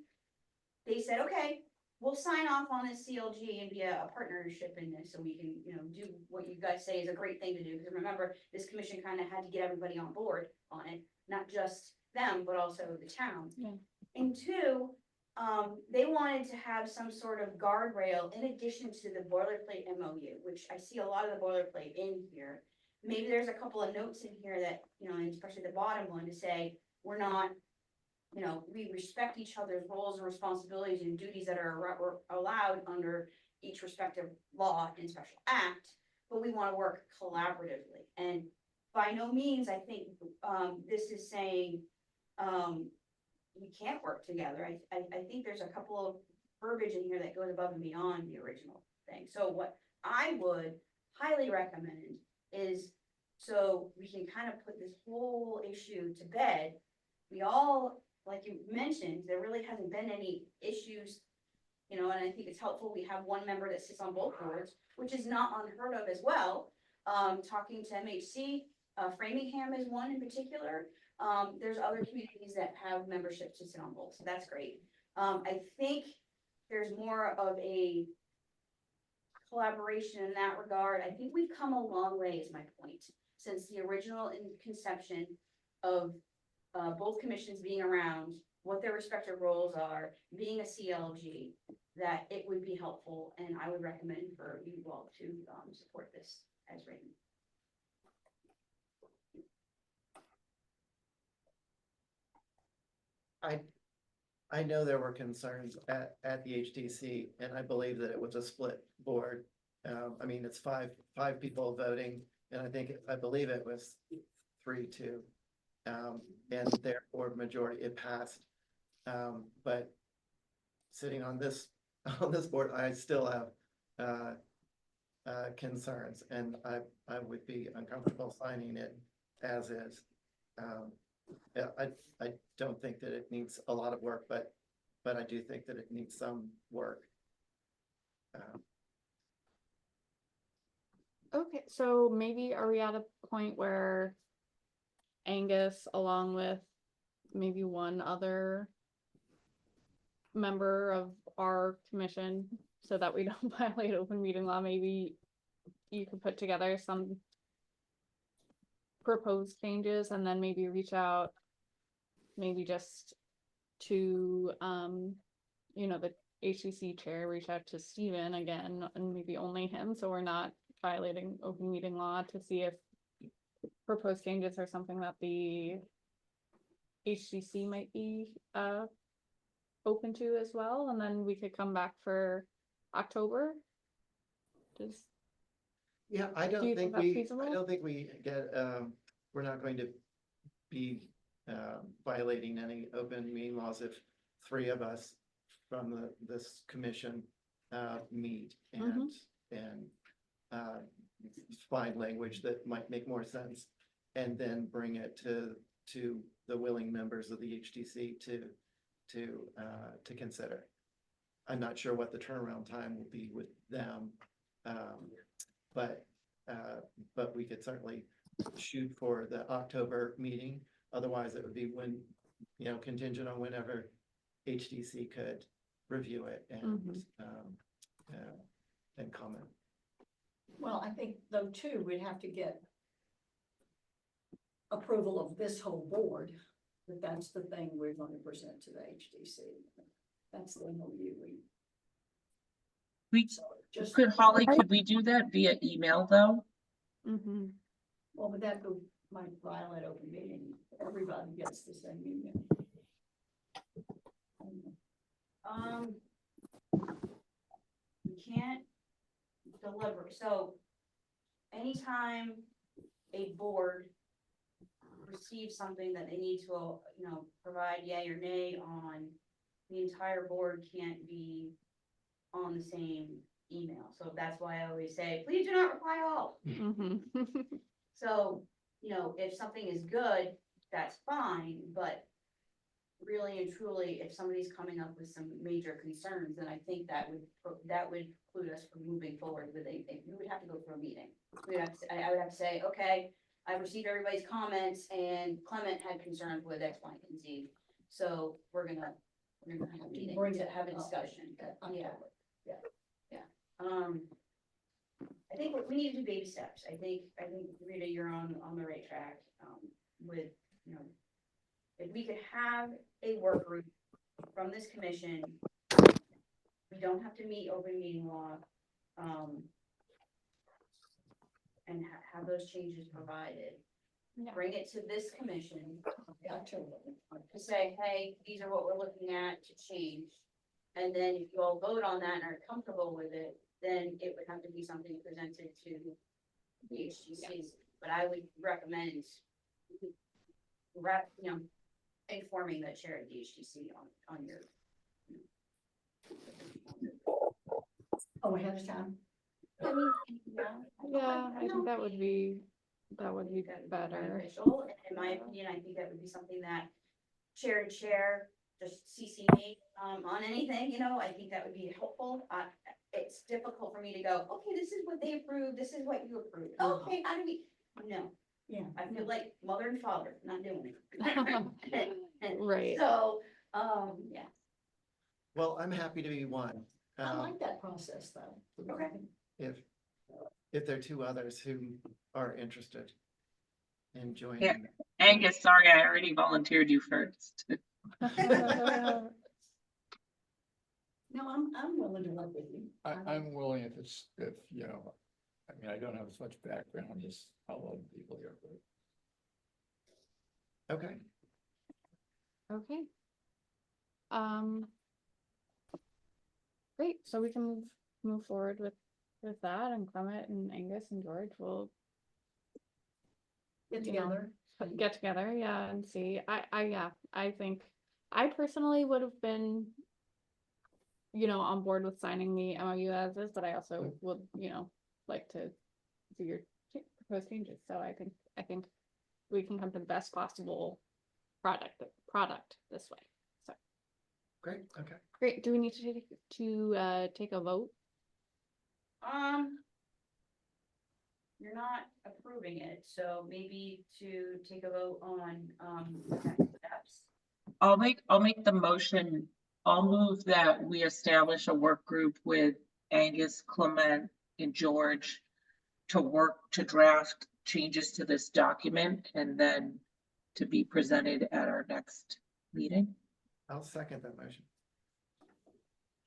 they said, okay, we'll sign off on this CLG and be a partnership in this so we can, do what you guys say is a great thing to do. Because remember, this commission kind of had to get everybody on board on it, not just them, but also the town. Yeah. And two, they wanted to have some sort of guardrail in addition to the boilerplate MOU, which I see a lot of the boilerplate in here. Maybe there's a couple of notes in here that, and especially the bottom one to say, we're not, we respect each other's roles and responsibilities and duties that are allowed under each respective law and special act, but we want to work collaboratively. And by no means, I think, this is saying, we can't work together. I think there's a couple of verbiage in here that goes above and beyond the original thing. So what I would highly recommend is, so we can kind of put this whole issue to bed. We all, like you mentioned, there really hasn't been any issues, and I think it's helpful. We have one member that sits on both boards, which is not unheard of as well. Talking to MHC, Framingham is one in particular. There's other communities that have membership to sit on both, so that's great. I think there's more of a collaboration in that regard. I think we've come a long way, is my point, since the original conception of both commissions being around, what their respective roles are, being a CLG, that it would be helpful, and I would recommend for you all to support this as written. I know there were concerns at the HDC, and I believe that it was a split board. It's five people voting, and I believe it was 3-2. And therefore majority, it passed. But sitting on this board, I still have concerns, and I would be uncomfortable signing it as is. I don't think that it needs a lot of work, but I do think that it needs some work. Okay, so maybe are we at a point where Angus, along with maybe one other member of our commission, so that we don't violate open meeting law, maybe you could put together some proposed changes and then maybe reach out, maybe just to, the HCC chair, reach out to Stephen again, and maybe only him, so we're not violating open meeting law, to see if proposed changes are something that the HCC might be open to as well, and then we could come back for October. Just Yeah, I Do you don't think think that's we, feasible? I don't think we get, we're not going to be violating any open meeting laws if three of us from this commission meet and find language that might make more sense, and then bring it to the willing members of the HTC to consider. I'm not sure what the turnaround time will be with them, but we could certainly shoot for the October meeting. Otherwise, it would be when, contingent on whenever HTC could review it and comment. Well, I think though too, we'd have to get approval of this whole board, that that's the thing we're going to present to the HDC. That's the MOU We so just, could, Holly, could we do that via email though? well, but that might violate open meeting. Everybody gets the same email. You can't deliver, so anytime a board receives something that they need to, provide yay or nay on, the entire board can't be on the same email. So that's why I always say, please do not reply all. So, if something is good, that's fine, but really and truly, if somebody's coming up with some major concerns, then I think that would preclude us from moving forward with anything. We would have to go through a meeting. I would have to say, okay, I received everybody's comments and Clement had concerns with X, Y, and Z. So we're gonna have a meeting to have a discussion. I think we need to do baby steps. I think Rita, you're on the right track, with, if we could have a work group from this commission, we don't have to meet open meeting law, and have those changes provided. Yeah. Bring it to this commission October. to say, hey, these are what we're looking at to change. And then if you all vote on that and are comfortable with it, then it would have to be something presented to the HGC. But I would recommend, informing the chair of the HGC on your. Oh, ahead of time. I mean, Yeah, I think that would be better. beneficial. In my opinion, I think that would be something that chair to chair, just CC me on anything, I think that would be helpful. It's difficult for me to go, okay, this is what they approved, this is what you approved. Okay, how do we, no, Yeah. I feel like mother and father not doing it. Right. So, yeah. Well, I'm happy to be one. I like that process though. Okay. If there are two others who are interested in joining. Yeah. Angus, sorry, I already volunteered you first. No, I'm willing to work with you. I'm willing if I don't have as much background as a lot of people here, but. Okay, Okay. Great, so we can move forward with that, and Clement and Angus and George will Get you know, together. get together, yeah, and see. I think I personally would have been, on board with signing the MOU as is, but I also would, like to do your proposed changes. So I think we can come to the best possible product this way. So great, okay. great. Do we need to take a vote? You're not approving it, so maybe to take a vote on, the next steps. I'll make the motion. I'll move that we establish a work group with Angus, Clement, and George to work to draft changes to this document and then to be presented at our next meeting. I'll second that motion.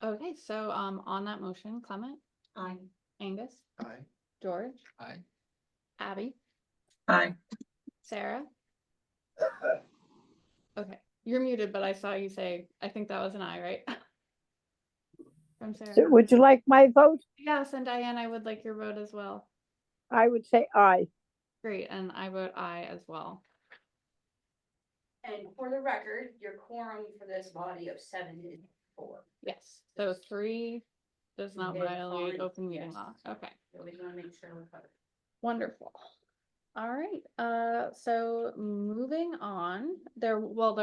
Okay, so, on that motion, Clement, I, Angus, Aye. George, Aye. Abby, Aye. Sarah. Okay, you're muted, but I saw you say, I think that was an aye, right? From So Sarah. would you like my vote? Yes, and Diane, I would like your vote as well. I would say aye. Great, and I vote aye as well. And for the record, your quorum for this body of 7 is 4. Yes, so 3 does not Is violate fine, open meeting yes. law. Okay. So we want to make sure we're covered. Wonderful. All right, so moving on, there was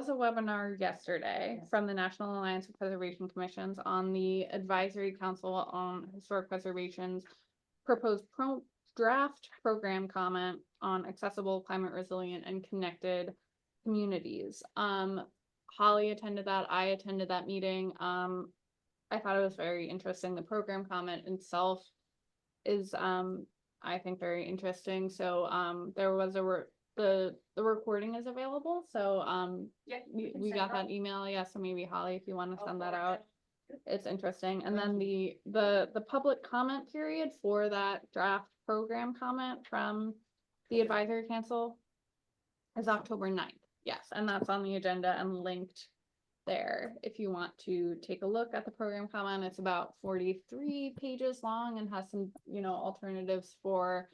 a webinar yesterday from the National Alliance for Preservation Commissions on the Advisory Council on Historic Preservation's proposed draft program comment on accessible, climate resilient, and connected communities. Holly attended that, I attended that meeting. I thought it was very interesting. The program comment itself is I think very interesting. So there was the recording is available. So Yeah, we got that email. Yeah, so maybe Holly, if you want to send that out. It's interesting. And then the public comment period for that draft program comment from the advisory council is October 9th. Yes, and that's on the agenda and linked there if you want to take a look at the program comment. It's about 43 pages long and has some, alternatives for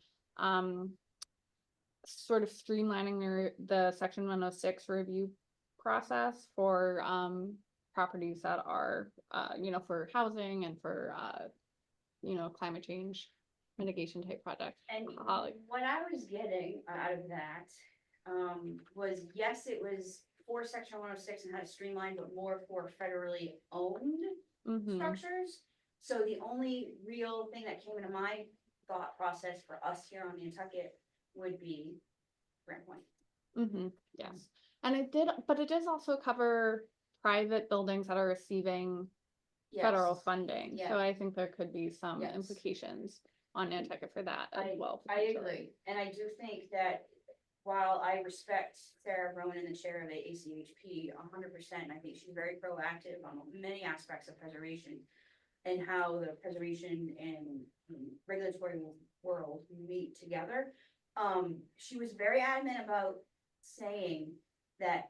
sort of streamlining the section 106 review process for properties that are for housing and for climate change mitigation type projects. And Holly. what I was getting out of that was, yes, it was for section 106 and how to streamline, but more for federally owned Mhm. structures. So the only real thing that came into my thought process for us here on Nantucket would be Grant Point. Yes, and it does also cover private buildings that are receiving federal Yes. funding. Yeah. So I think there could be some Yes. implications on Nantucket for that as well. I potentially. agree, and I do think that while I respect Sarah Rowan, the chair of the ACHP 100%, I think she's very proactive on many aspects of preservation and how the preservation and regulatory world meet together. She was very adamant about saying that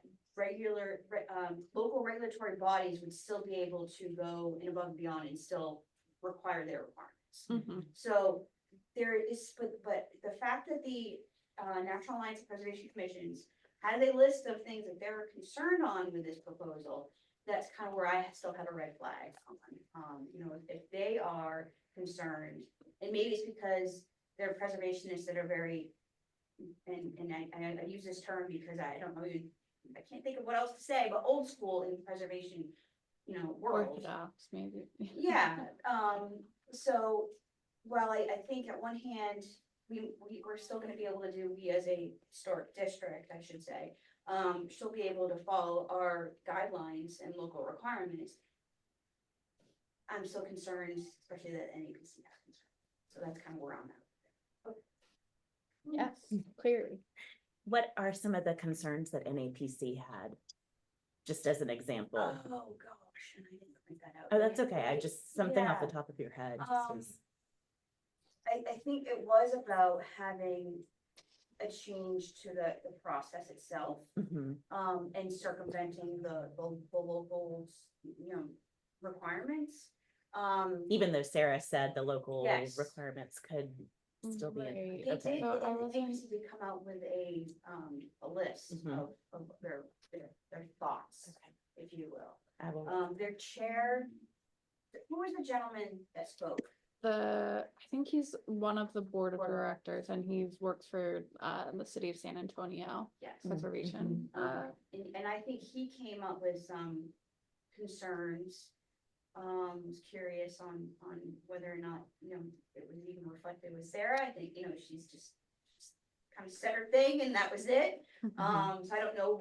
local regulatory bodies would still be able to go in above and beyond and still require their requirements. Mhm. So there is, but the fact that the National Alliance of Preservation Commissions had a list of things that they're concerned on with this proposal, that's kind of where I still have a red flag on. If they are concerned, and maybe it's because they're preservationists that are very, and I use this term because I don't know, I can't think of what else to say, but old school in preservation, world. Orthodox, maybe. Yeah, so, while I think at one hand, we're still gonna be able to do, we as a historic district, I should say, still be able to follow our guidelines and local requirements. I'm still concerned, especially that NAPC has concerns, so that's kind of where I'm at. Yes, clearly. What are some of the concerns that NAPC had? Just as an example. Oh, gosh, and I didn't print that out. Oh, that's okay. I just, something off the Yeah. top of your head. just Um, was- I think it was about having a change to the process itself, Mhm. and circumventing the locals, requirements. Even though Sarah said the local Yes. requirements could still be. Right. They Okay. did, So I the wasn't- agency did come out with a list Mhm. of their thoughts, Okay. if you will. I will. Their chair, who was the gentleman that spoke? I think he's one of the board of Board of directors and he's works for the city of San Antonio Yes. Preservation. And I think he came up with some concerns. Was curious on whether or not, it was even reflected with Sarah. I think, she's just kind of said her thing and that was it. So I don't know,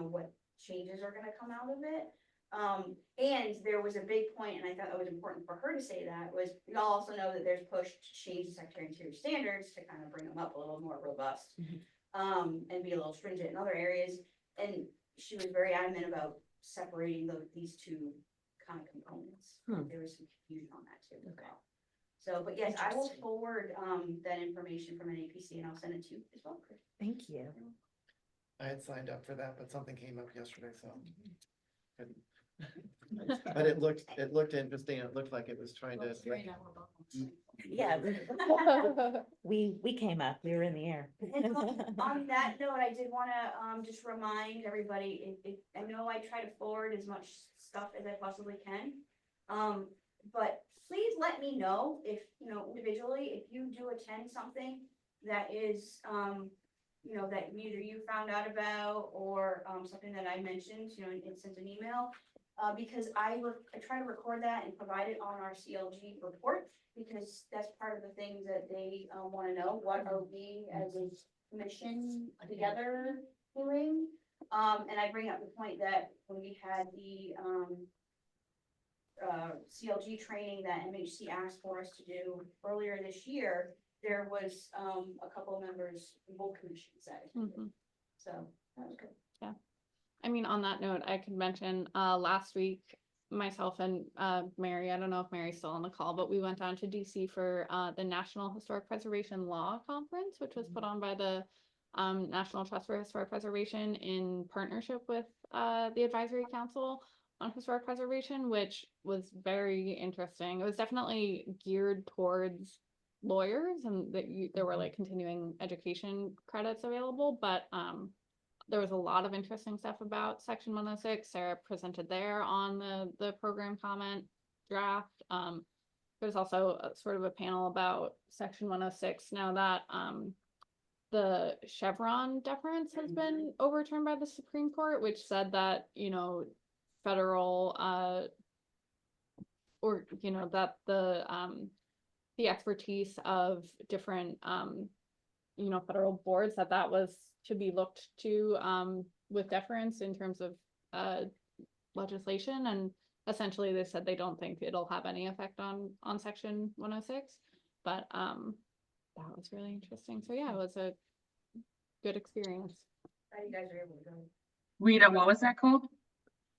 what changes are gonna come out of it. And there was a big point, and I thought it was important for her to say that, was we all also know that there's push to change the Secretary of Interior standards to kind of bring them up a little more robust. And be a little stringent in other areas, and she was very adamant about separating these two kind of components. There was some confusion on that too. as well. So, but yes, I will Interesting. forward that information from NAPC and I'll send it to you as well, Chris. Thank you. I had signed up for that, but something came up yesterday, so. couldn't. But it looked interesting. It looked like it was trying to. Yeah. We came up, we were in the air. And on that note, I did wanna, just remind everybody, I know I try to forward as much stuff as I possibly can. But please let me know if, individually, if you do attend something that is, that either you found out about or, something that I mentioned, and sent an email. Because I try to record that and provide it on our CLG report, because that's part of the things that they wanna know, what are we as a commission together doing? And I bring up the point that when we had the CLG training that MHC asked for us to do earlier this year, there was a couple of members from both commissions that attended. So that was good. I mean, on that note, I could mention, last week, myself and, Mary, I don't know if Mary's still on the call, but we went down to DC for, the National Historic Preservation Law Conference, which was put on by the, National Trust for Historic Preservation in partnership with, the Advisory Council on Historic Preservation, which was very interesting. It was definitely geared towards lawyers, and there were like continuing education credits available, but, there was a lot of interesting stuff about Section 106. Sarah presented there on the program comment draft. There's also sort of a panel about Section 106 now that the Chevron deference has been overturned by the Supreme Court, which said that, federal or that the expertise of different federal boards, that was to be looked to with deference in terms of legislation, and essentially they said they don't think it'll have any effect on Section 106, but that was really interesting. So yeah, it was a good experience. Glad you guys were able to go. Rita, what was that called?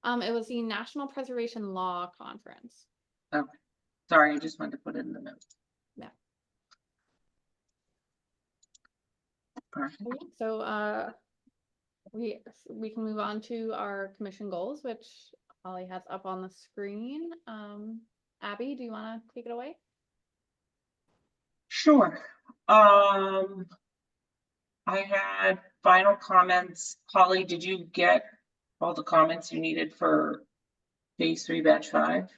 It was the National Preservation Law Conference. Okay, sorry, I just wanted to put it in the notes. Yeah. Perfect. So we can move on to our commission goals, which Holly has up on the screen. Abby, do you want to take it away? Sure. I had final comments. Holly, did you get all the comments you needed for phase 3 batch 5?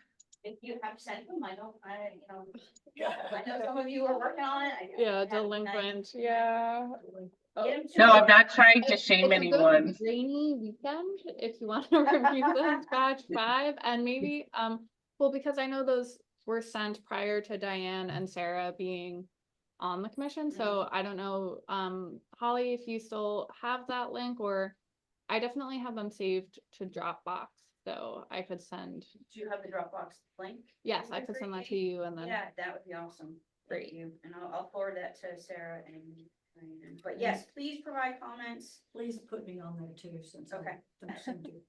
If you have sent them, I know some of you are working on it. Yeah, delinquent, yeah. Get 'em to No, me. I'm not trying to shame It's a good anyone. rainy weekend if you want to review this batch 5, and maybe, well, because I know those were sent prior to Diane and Sarah being on the commission, so I don't know, Holly, if you still have that link, or I definitely have them saved to Dropbox, so I could send. Do you have the Dropbox link? Yes, I could send that to you, and then. Yeah, that would be awesome. Great. Thank you. And I'll forward that to Sarah and Diane. But yes, please provide comments. Please put me on there too, since I Okay. don't seem to.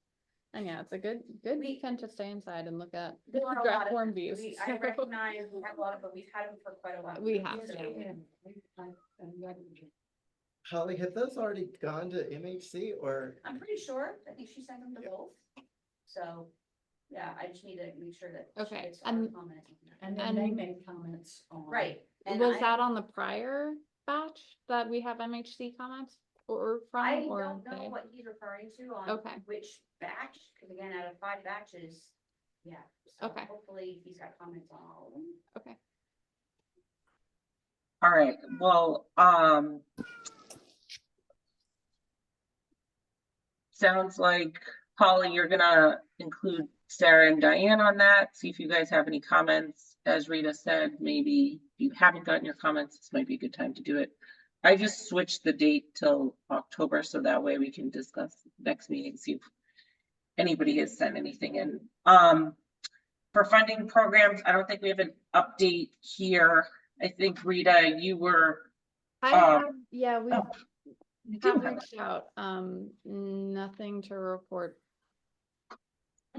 And yeah, it's a good weekend to stay inside and look at There are a lot draft of form them. views. I recognize we have a lot of, but we've had them for quite a while. We have, So, yeah. Holly, have those already gone to MHC or? I'm pretty sure. I think she sent them to both. So, yeah, I just need to make sure that. she Okay, gets our and- comment. And then they made comments on. Right. And Was I- that on the prior batch that we have MHC comments or from? I or don't know they- what he's referring to on Okay. which batch, because again, out of 5 batches, yeah. So Okay. hopefully he's got comments on all of them. Okay. All right, well, sounds like, Holly, you're gonna include Sarah and Diane on that, see if you guys have any comments. As Rita said, maybe if you haven't gotten your comments, this might be a good time to do it. I just switched the date till October, so that way we can discuss next meeting, see if anybody has sent anything in. For funding programs, I don't think we have an update here. I think Rita, you were, I Um, have, yeah, we oh, you do have have reached out, nothing to report.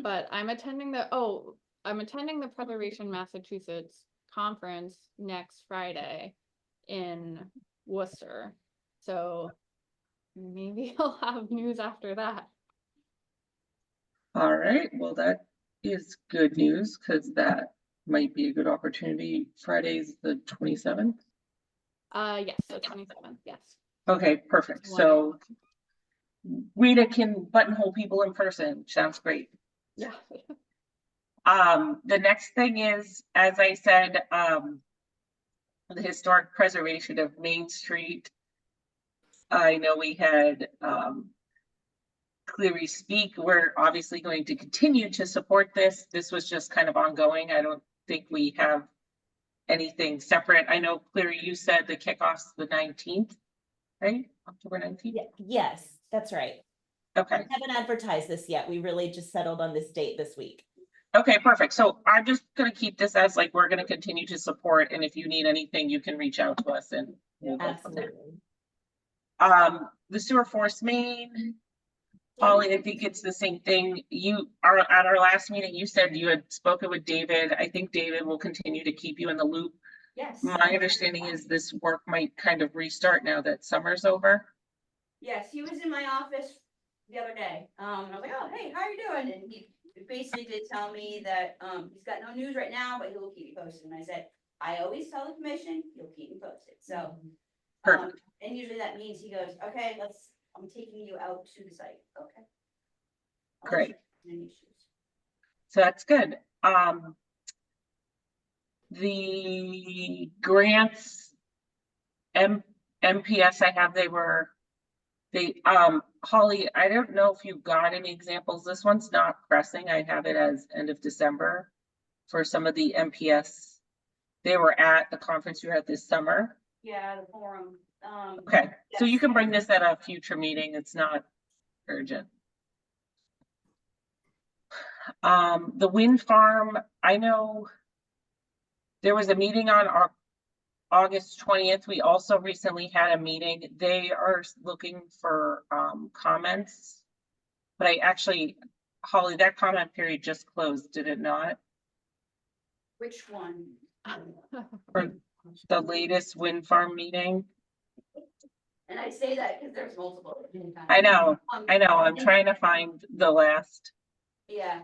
But I'm attending the Preservation Massachusetts conference next Friday in Worcester. So maybe I'll have news after that. All right, well, that is good news because that might be a good opportunity. Friday's the 27th. Yes, the 27th, yes. Okay, perfect. So Rita can buttonhole people in person. Sounds great. Yeah. The next thing is, as I said, the historic preservation of Main Street. I know we had, Cleary speak. We're obviously going to continue to support this. This was just kind of ongoing. I don't think we have anything separate. I know Cleary, you said the kickoff's the 19th, right? October 19th? Yes, that's right. Okay. I haven't advertised this yet. We really just settled on this date this week. Okay, perfect. So I'm just gonna keep this as like, we're gonna continue to support, and if you need anything, you can reach out to us and we'll go from there. Absolutely. The sewer force main, Holly, I think it's the same thing. You are at our last meeting, you said you had spoken with David. I think David will continue to keep you in the loop. Yes. My understanding is this work might kind of restart now that summer's over. Yes, he was in my office the other day. And I was like, oh, hey, how are you doing? And he basically did tell me that, he's got no news right now, but he will keep me posted. And I said, I always tell the commission, he'll keep me posted. So, Perfect. and usually that means he goes, okay, I'm taking you out to the site. Okay. I'll Great. let you know any issues. So that's good. The grants, MPS I have, Holly, I don't know if you got any examples. This one's not pressing. I have it as end of December for some of the MPS. They were at the conference you had this summer. Yeah, the forum. Okay, so you yes. can bring this at a future meeting. It's not urgent. The wind farm, I know there was a meeting on our August 20th. We also recently had a meeting. They are looking for comments. But I actually, Holly, that comment period just closed, did it not? Which one? For the latest wind farm meeting? And I say that because there's multiple. I know, I'm trying to find the last. Yeah,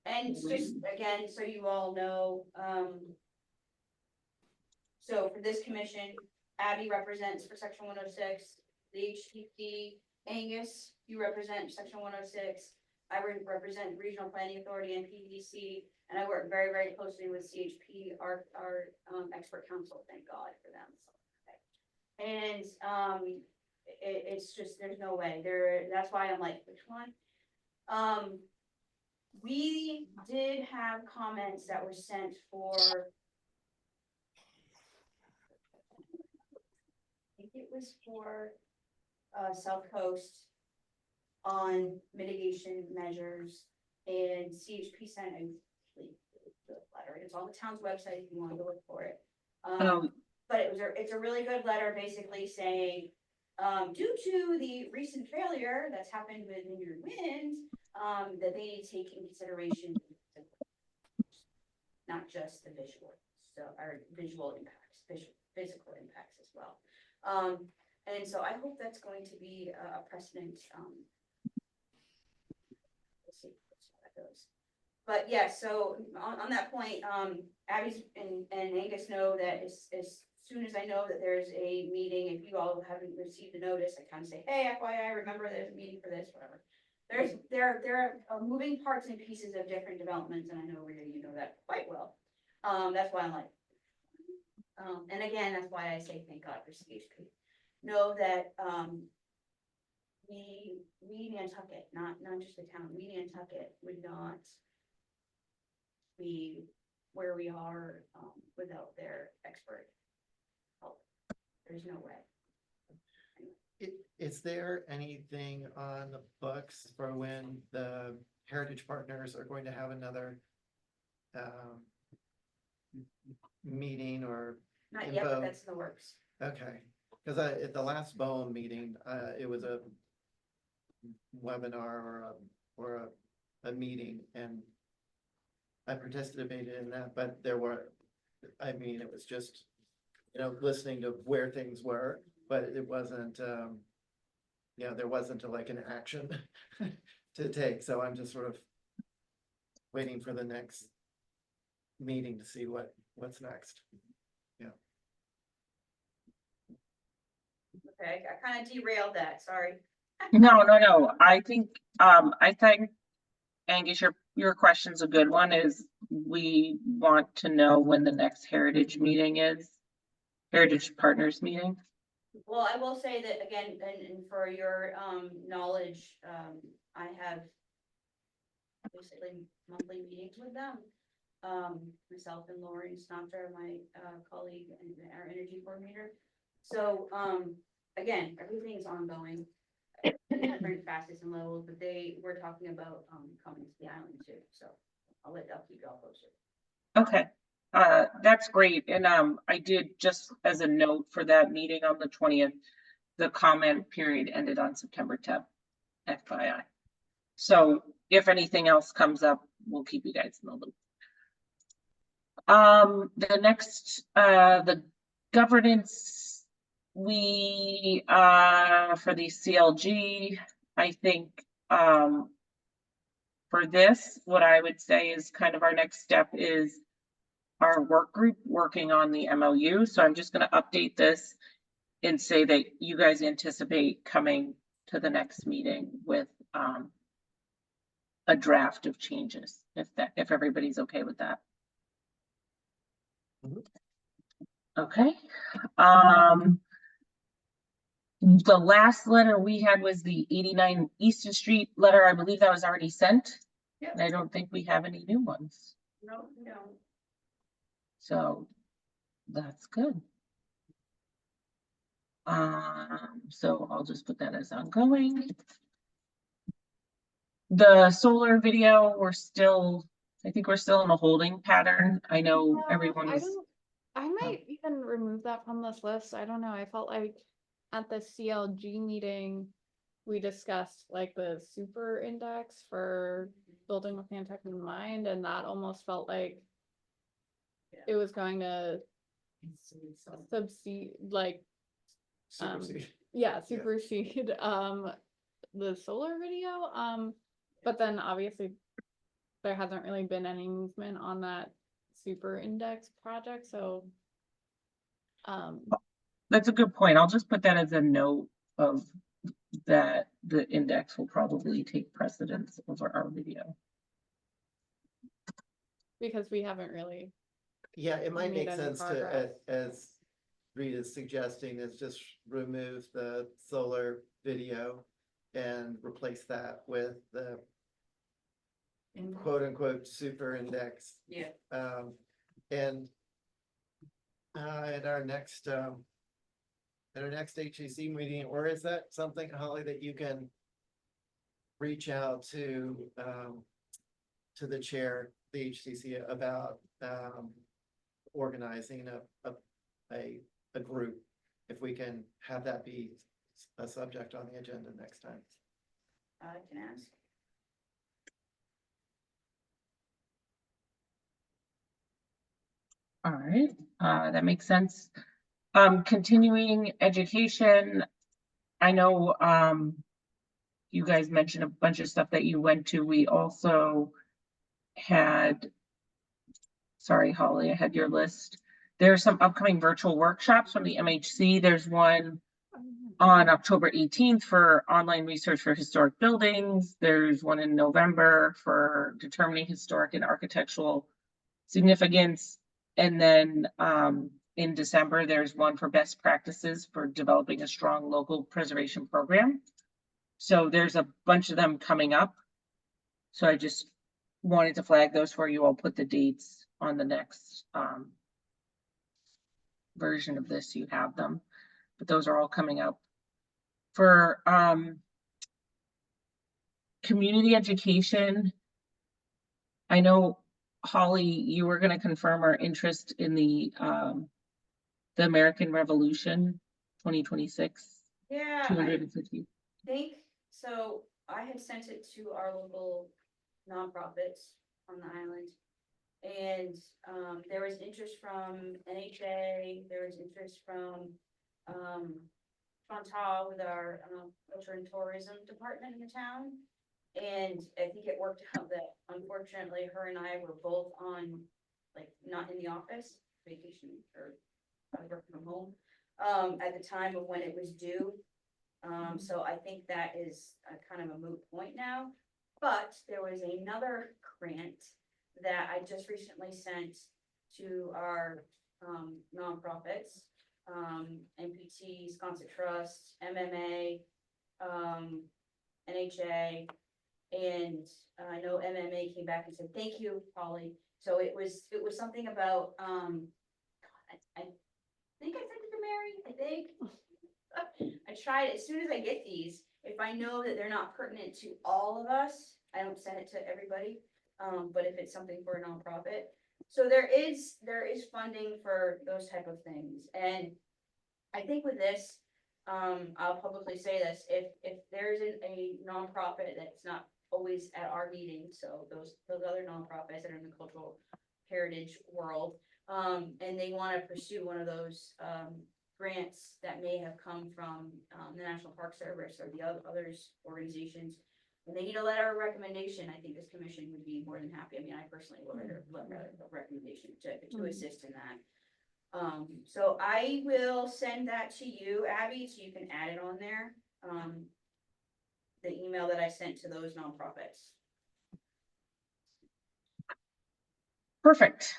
and just again, so you all know, so for this commission, Abby represents for section 106, the HTP, Angus, you represent section 106. I represent Regional Planning Authority and PDC, and I work very, very closely with CHP, our expert council, thank God for them. So, okay. And it's just, there's no way that's why I'm like, which one? We did have comments that were sent for, I think it was for South Coast on mitigation measures, and CHP sent a letter. It's on the town's website if you want to look for it. But it's a really good letter basically saying, due to the recent failure that's happened with Vineyard Wind, that they need to take in consideration not just the visual, so our visual impacts, physical impacts as well. And so I hope that's going to be a precedent. We'll see how that goes. But yeah, so on that point, Abby's and Angus know that as soon as I know that there's a meeting, if you all haven't received the notice, I kind of say, hey, FYI, remember there's a meeting for this, whatever. There are moving parts and pieces of different developments, and I know Rita, you know that quite well. That's why I'm like, and again, that's why I say thank God for CHP. Know that we Nantucket, not just the town, we Nantucket would not be where we are without their expert help. There's no way. Is there anything on the books for when the Heritage Partners are going to have another meeting or, Not yet, but info. that's in the works. okay, because at the last BOEM meeting, it was a webinar or a meeting, and I participated in that, but there were, I mean, it was just, listening to where things were, but it wasn't, there wasn't like an action to take, so I'm just sort of waiting for the next meeting to see what's next. Okay, I kind of derailed that, sorry. No. I think Angus, your question's a good one, is we want to know when the next Heritage meeting is. Heritage Partners meeting. Well, I will say that again, and for your knowledge, I have basically monthly meetings with them. Myself and Lauren Snopter, my colleague and our energy coordinator. So again, everything's ongoing. Different facets and levels, but we're talking about coming to the island too. So I'll keep you all posted. Okay, that's great. And I did, just as a note for that meeting on the 20th, the comment period ended on September 10th, FYI. So if anything else comes up, we'll keep you guys in the loop. The next, the governance, we for the CLG, I think for this, what I would say is kind of our next step is our work group working on the MOU. So I'm just going to update this and say that you guys anticipate coming to the next meeting with a draft of changes, if everybody's okay with that. Okay. The last letter we had was the 89 Easton Street letter. I believe that was already sent. Yep. And I don't think we have any new ones. No. So that's good. So I'll just put that as ongoing. The solar video, I think we're still in a holding pattern. I know everyone's. I might even remove that from this list. I don't know. I felt like at the CLG meeting, we discussed like the super index for building with Nantucket in mind, and that almost felt like it was going to supersede the solar video. But then obviously there hasn't really been any movement on that super index project, so That's a good point. I'll just put that as a note of that the index will probably take precedence over our video. because we haven't really. Yeah, it might Made make any sense to, progress. as Rita's suggesting, is just remove the solar video and replace that with the quote unquote super index. Yeah. And at our next HCC meeting, or is that something, Holly, that you can reach out to the chair, the HCC, about organizing a group, if we can have that be a subject on the agenda next time. I can ask. All right, that makes sense. Continuing education. I know you guys mentioned a bunch of stuff that you went to. We also had, sorry, Holly, I had your list. There are some upcoming virtual workshops from the MHC. There's one on October 18th for online research for historic buildings. There's one in November for determining historic and architectural significance. And then in December, there's one for best practices for developing a strong local preservation program. So there's a bunch of them coming up. So I just wanted to flag those for you. I'll put the dates on the next version of this. You have them, but those are all coming up. For community education, I know, Holly, you were gonna confirm our interest in the American Revolution 2026, Yeah, I 250. think, so I had sent it to our local nonprofits on the island. And, there was interest from NHA, there was interest from, Chantal with our, culture and tourism department in the town. And I think it worked out that unfortunately, her and I were both on, like, not in the office, vacation, or working from home, at the time of when it was due. So I think that is a kind of a moot point now. But there was another grant that I just recently sent to our, nonprofits, NPT, Sconset Trust, MMA, NHA. And I know MMA came back and said, thank you, Polly. So it was something about, I think I sent it to Mary, I think. I tried, as soon as I get these, if I know that they're not pertinent to all of us, I don't send it to everybody. But if it's something for a nonprofit. So there is funding for those type of things. And I think with this, I'll publicly say this, if there isn't a nonprofit that's not always at our meeting, so those other nonprofits that are in the cultural heritage world, and they want to pursue one of those, grants that may have come from, the National Park Service or the others organizations, and they need a letter of recommendation, I think this commission would be more than happy. I mean, I personally will write a letter of recommendation to assist in that. So I will send that to you, Abby, so you can add it on there. The email that I sent to those nonprofits. Perfect.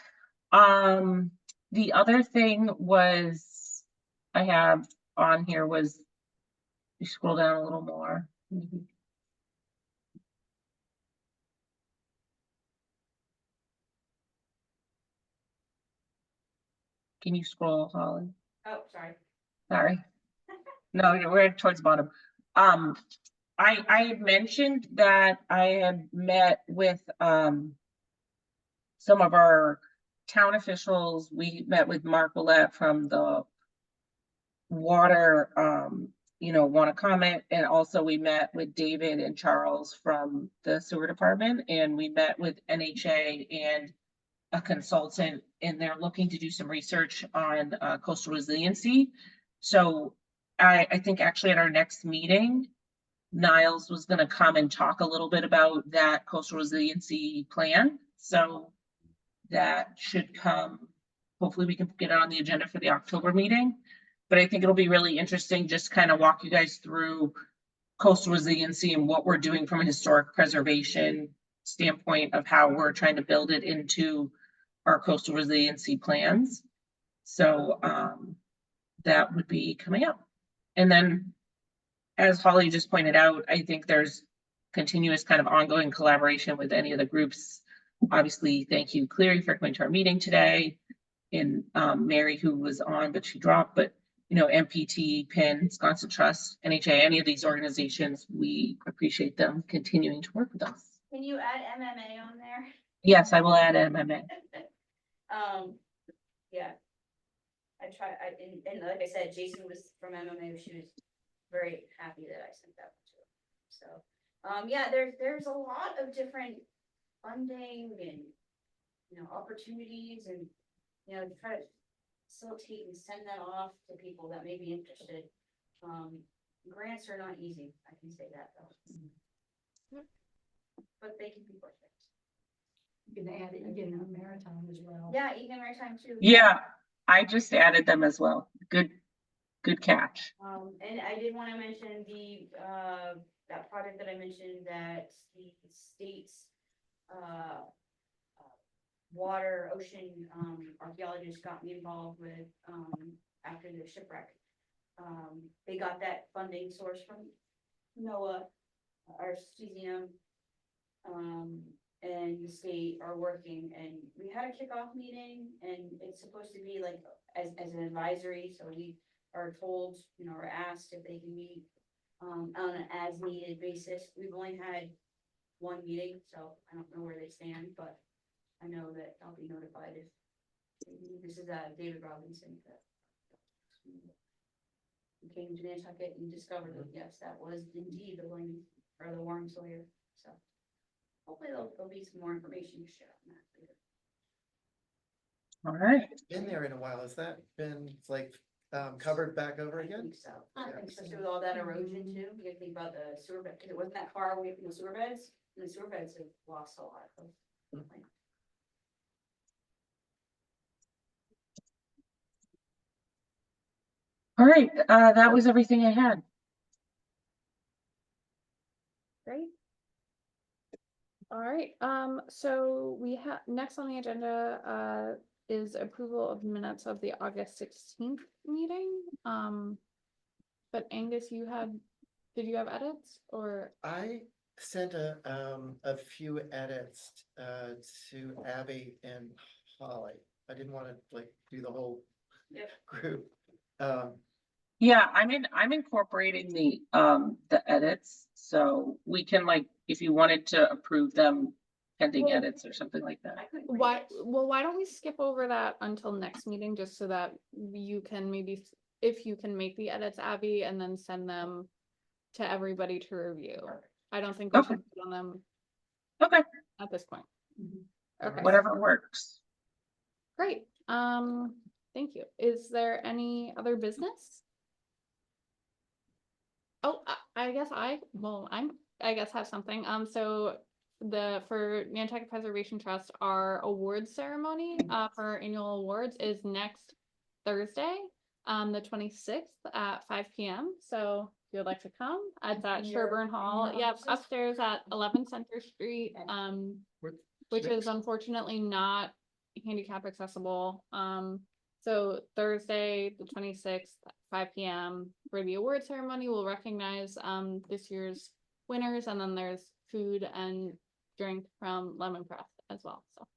The other thing was, I have on here was, you scroll down a little more. maybe. Can you scroll, Holly? Oh, sorry. Sorry. No, we're towards the bottom. I had mentioned that I had met with, some of our town officials. We met with Mark Willett from the water, want to comment, and also we met with David and Charles from the sewer department, and we met with NHA and a consultant, and they're looking to do some research on coastal resiliency. So I think actually at our next meeting, Niles was going to come and talk a little bit about that coastal resiliency plan. So that should come, hopefully we can get it on the agenda for the October meeting. But I think it'll be really interesting, just kind of walk you guys through coastal resiliency and what we're doing from a historic preservation standpoint of how we're trying to build it into our coastal resiliency plans. So that would be coming up. And then, as Holly just pointed out, I think there's continuous kind of ongoing collaboration with any of the groups. Obviously, thank you, Cleary, for coming to our meeting today, and Mary, who was on, but she dropped. But MPT, PIN, Sconset Trust, NHA, any of these organizations, we appreciate them continuing to work with us. Can you add MMA on there? Yes, I will add MMA. Yeah. I try, and like I said, Jason was from MMA, she was very happy that I sent that to her. So, yeah, there's a lot of different funding and, opportunities and, try to facilitate and send that off to people that may be interested. Grants are not easy, I can say that though. But they can be worth it. You can add it again on maritime as well. Yeah, Egan Maritime too. Yeah, I just added them as well. Good catch. And I did want to mention that project that I mentioned that the state's, water, ocean, archaeologists got me involved with, after the shipwreck. They got that funding source from NOAA, our CZM, and the state are working, and we had a kickoff meeting, and it's supposed to be like as an advisory, so we are told, or asked if they can meet on an as needed basis. We've only had one meeting, so I don't know where they stand, but I know that I'll be notified if this is David Robinson. Who came to Nantucket and discovered that, yes, that was indeed the William, or the Warren Sawyer, so. Hopefully there'll be some more information to share on that later. All right. Been there in a while. Has that been like covered back over I again? think so, especially with all that erosion too, you gotta think about the sewer bed, cause it wasn't that far away from the sewer beds, and the sewer beds have lost a lot of. like, All right, that was everything I had. Great. All right, so we have, next on the agenda, is approval of minutes of the August 16th meeting. But Angus, did you have edits or? I sent a few edits to Abby and Holly. I didn't want to like do the whole Yep. group. Yeah, I'm incorporating the edits, so we can like, if you wanted to approve them pending Well- edits or something like that. I couldn't. Why don't we skip over that until next meeting, just so that you can maybe, if you can make the edits, Abby, and then send them to everybody to review. I don't think we Okay. should put on them Okay, at this point. Mhm. Okay, whatever works. great. Thank you. Is there any other business? Oh, I guess I guess have something. So for Nantucket Preservation Trust, our awards ceremony, for our annual awards is next Thursday, the 26th at 5 p.m. So if you'd like to come, it's at In your- Sherburne in Hall. your Yep, offices? upstairs at 11 Center Street. Which is unfortunately not handicap accessible. So Thursday, the 26th, 5 p.m. for the award ceremony, we'll recognize this year's winners, and then there's food and drink from Lemon Press as well. So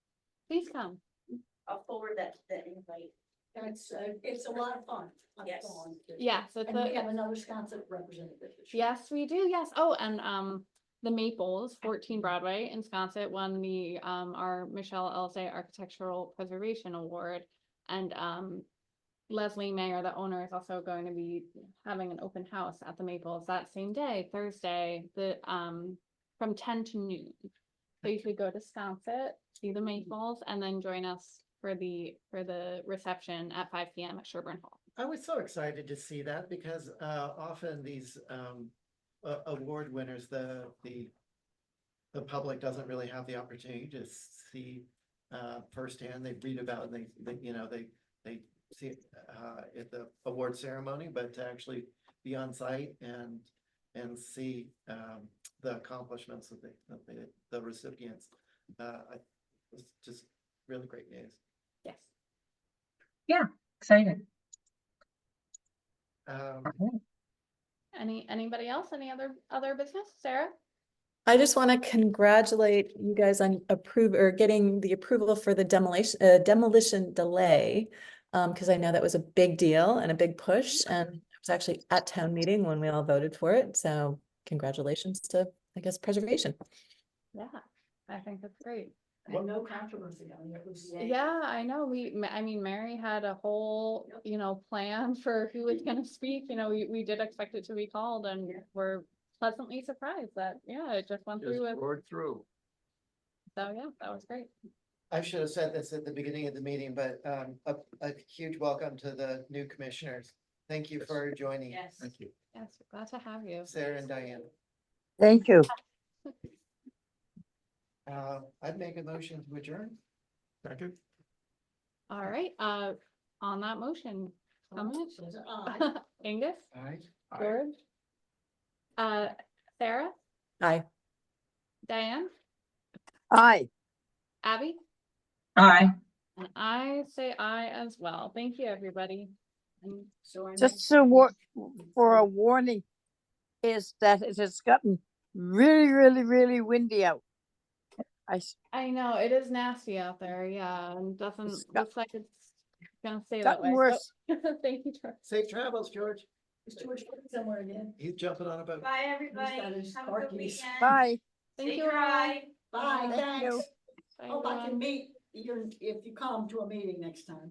please come. I'll forward that invite. It's a lot of fun. I'm Yes. going to. Yes, it's And we have another Wisconsin representative. this year. yes, we do. Yes. Oh, and the Maples, 14 Broadway in Sconset won the our Michelle Elzay Architectural Preservation Award, and Leslie Mayer, the owner, is also going to be having an open house at the Maples that same day, Thursday, from 10 to noon. So you could go to Sconset, see the Maples, and then join us for the reception at 5 p.m. at Sherburne Hall. I was so excited to see that because often these award winners, the public doesn't really have the opportunity to see firsthand. They read about and they see it at the award ceremony, but to actually be on site and see the accomplishments of the recipients, was just really great news. Yes. Excited. Anybody else? Any other business? Sarah? I just want to congratulate you guys on getting the approval for the demolition delay. Because I know that was a big deal and a big push, and I was actually at town meeting when we all voted for it. So congratulations to, I guess, preservation. Yeah, I think that's great. And no controversy on it. It was. Yeah, I know. I mean, Mary had a whole, plan for who was gonna speak. We did expect it to be called, and we're pleasantly surprised that, it just went through with. Roared through. So, yeah, that was great. I should have said this at the beginning of the meeting, but a huge welcome to the new commissioners. Thank you for joining. Yes. Thank you. Yes, we're glad to have you. Sarah and Diane. Thank you. I'd make a motion to adjourn. Second. All right, on that motion, comment? Says aye. Angus, All right. George, Sarah, Aye. Diane, Aye. Abby, Aye. and I say aye as well. Thank you, everybody. And So I Just for a warning, is that it has gotten really, really, really windy out. I know it is nasty out there, yeah, and It's looks like it's gonna stay that way. gotten worse. So, thank you, George. Safe travels, George. Is George going somewhere again? He's jumping on a boat. Bye, everybody. got his Have a car good keys. weekend. Bye. Thank Safe you all. ride. Bye, Thank you. thanks. Bye, Hope I everyone. can meet you if you come to a meeting next time.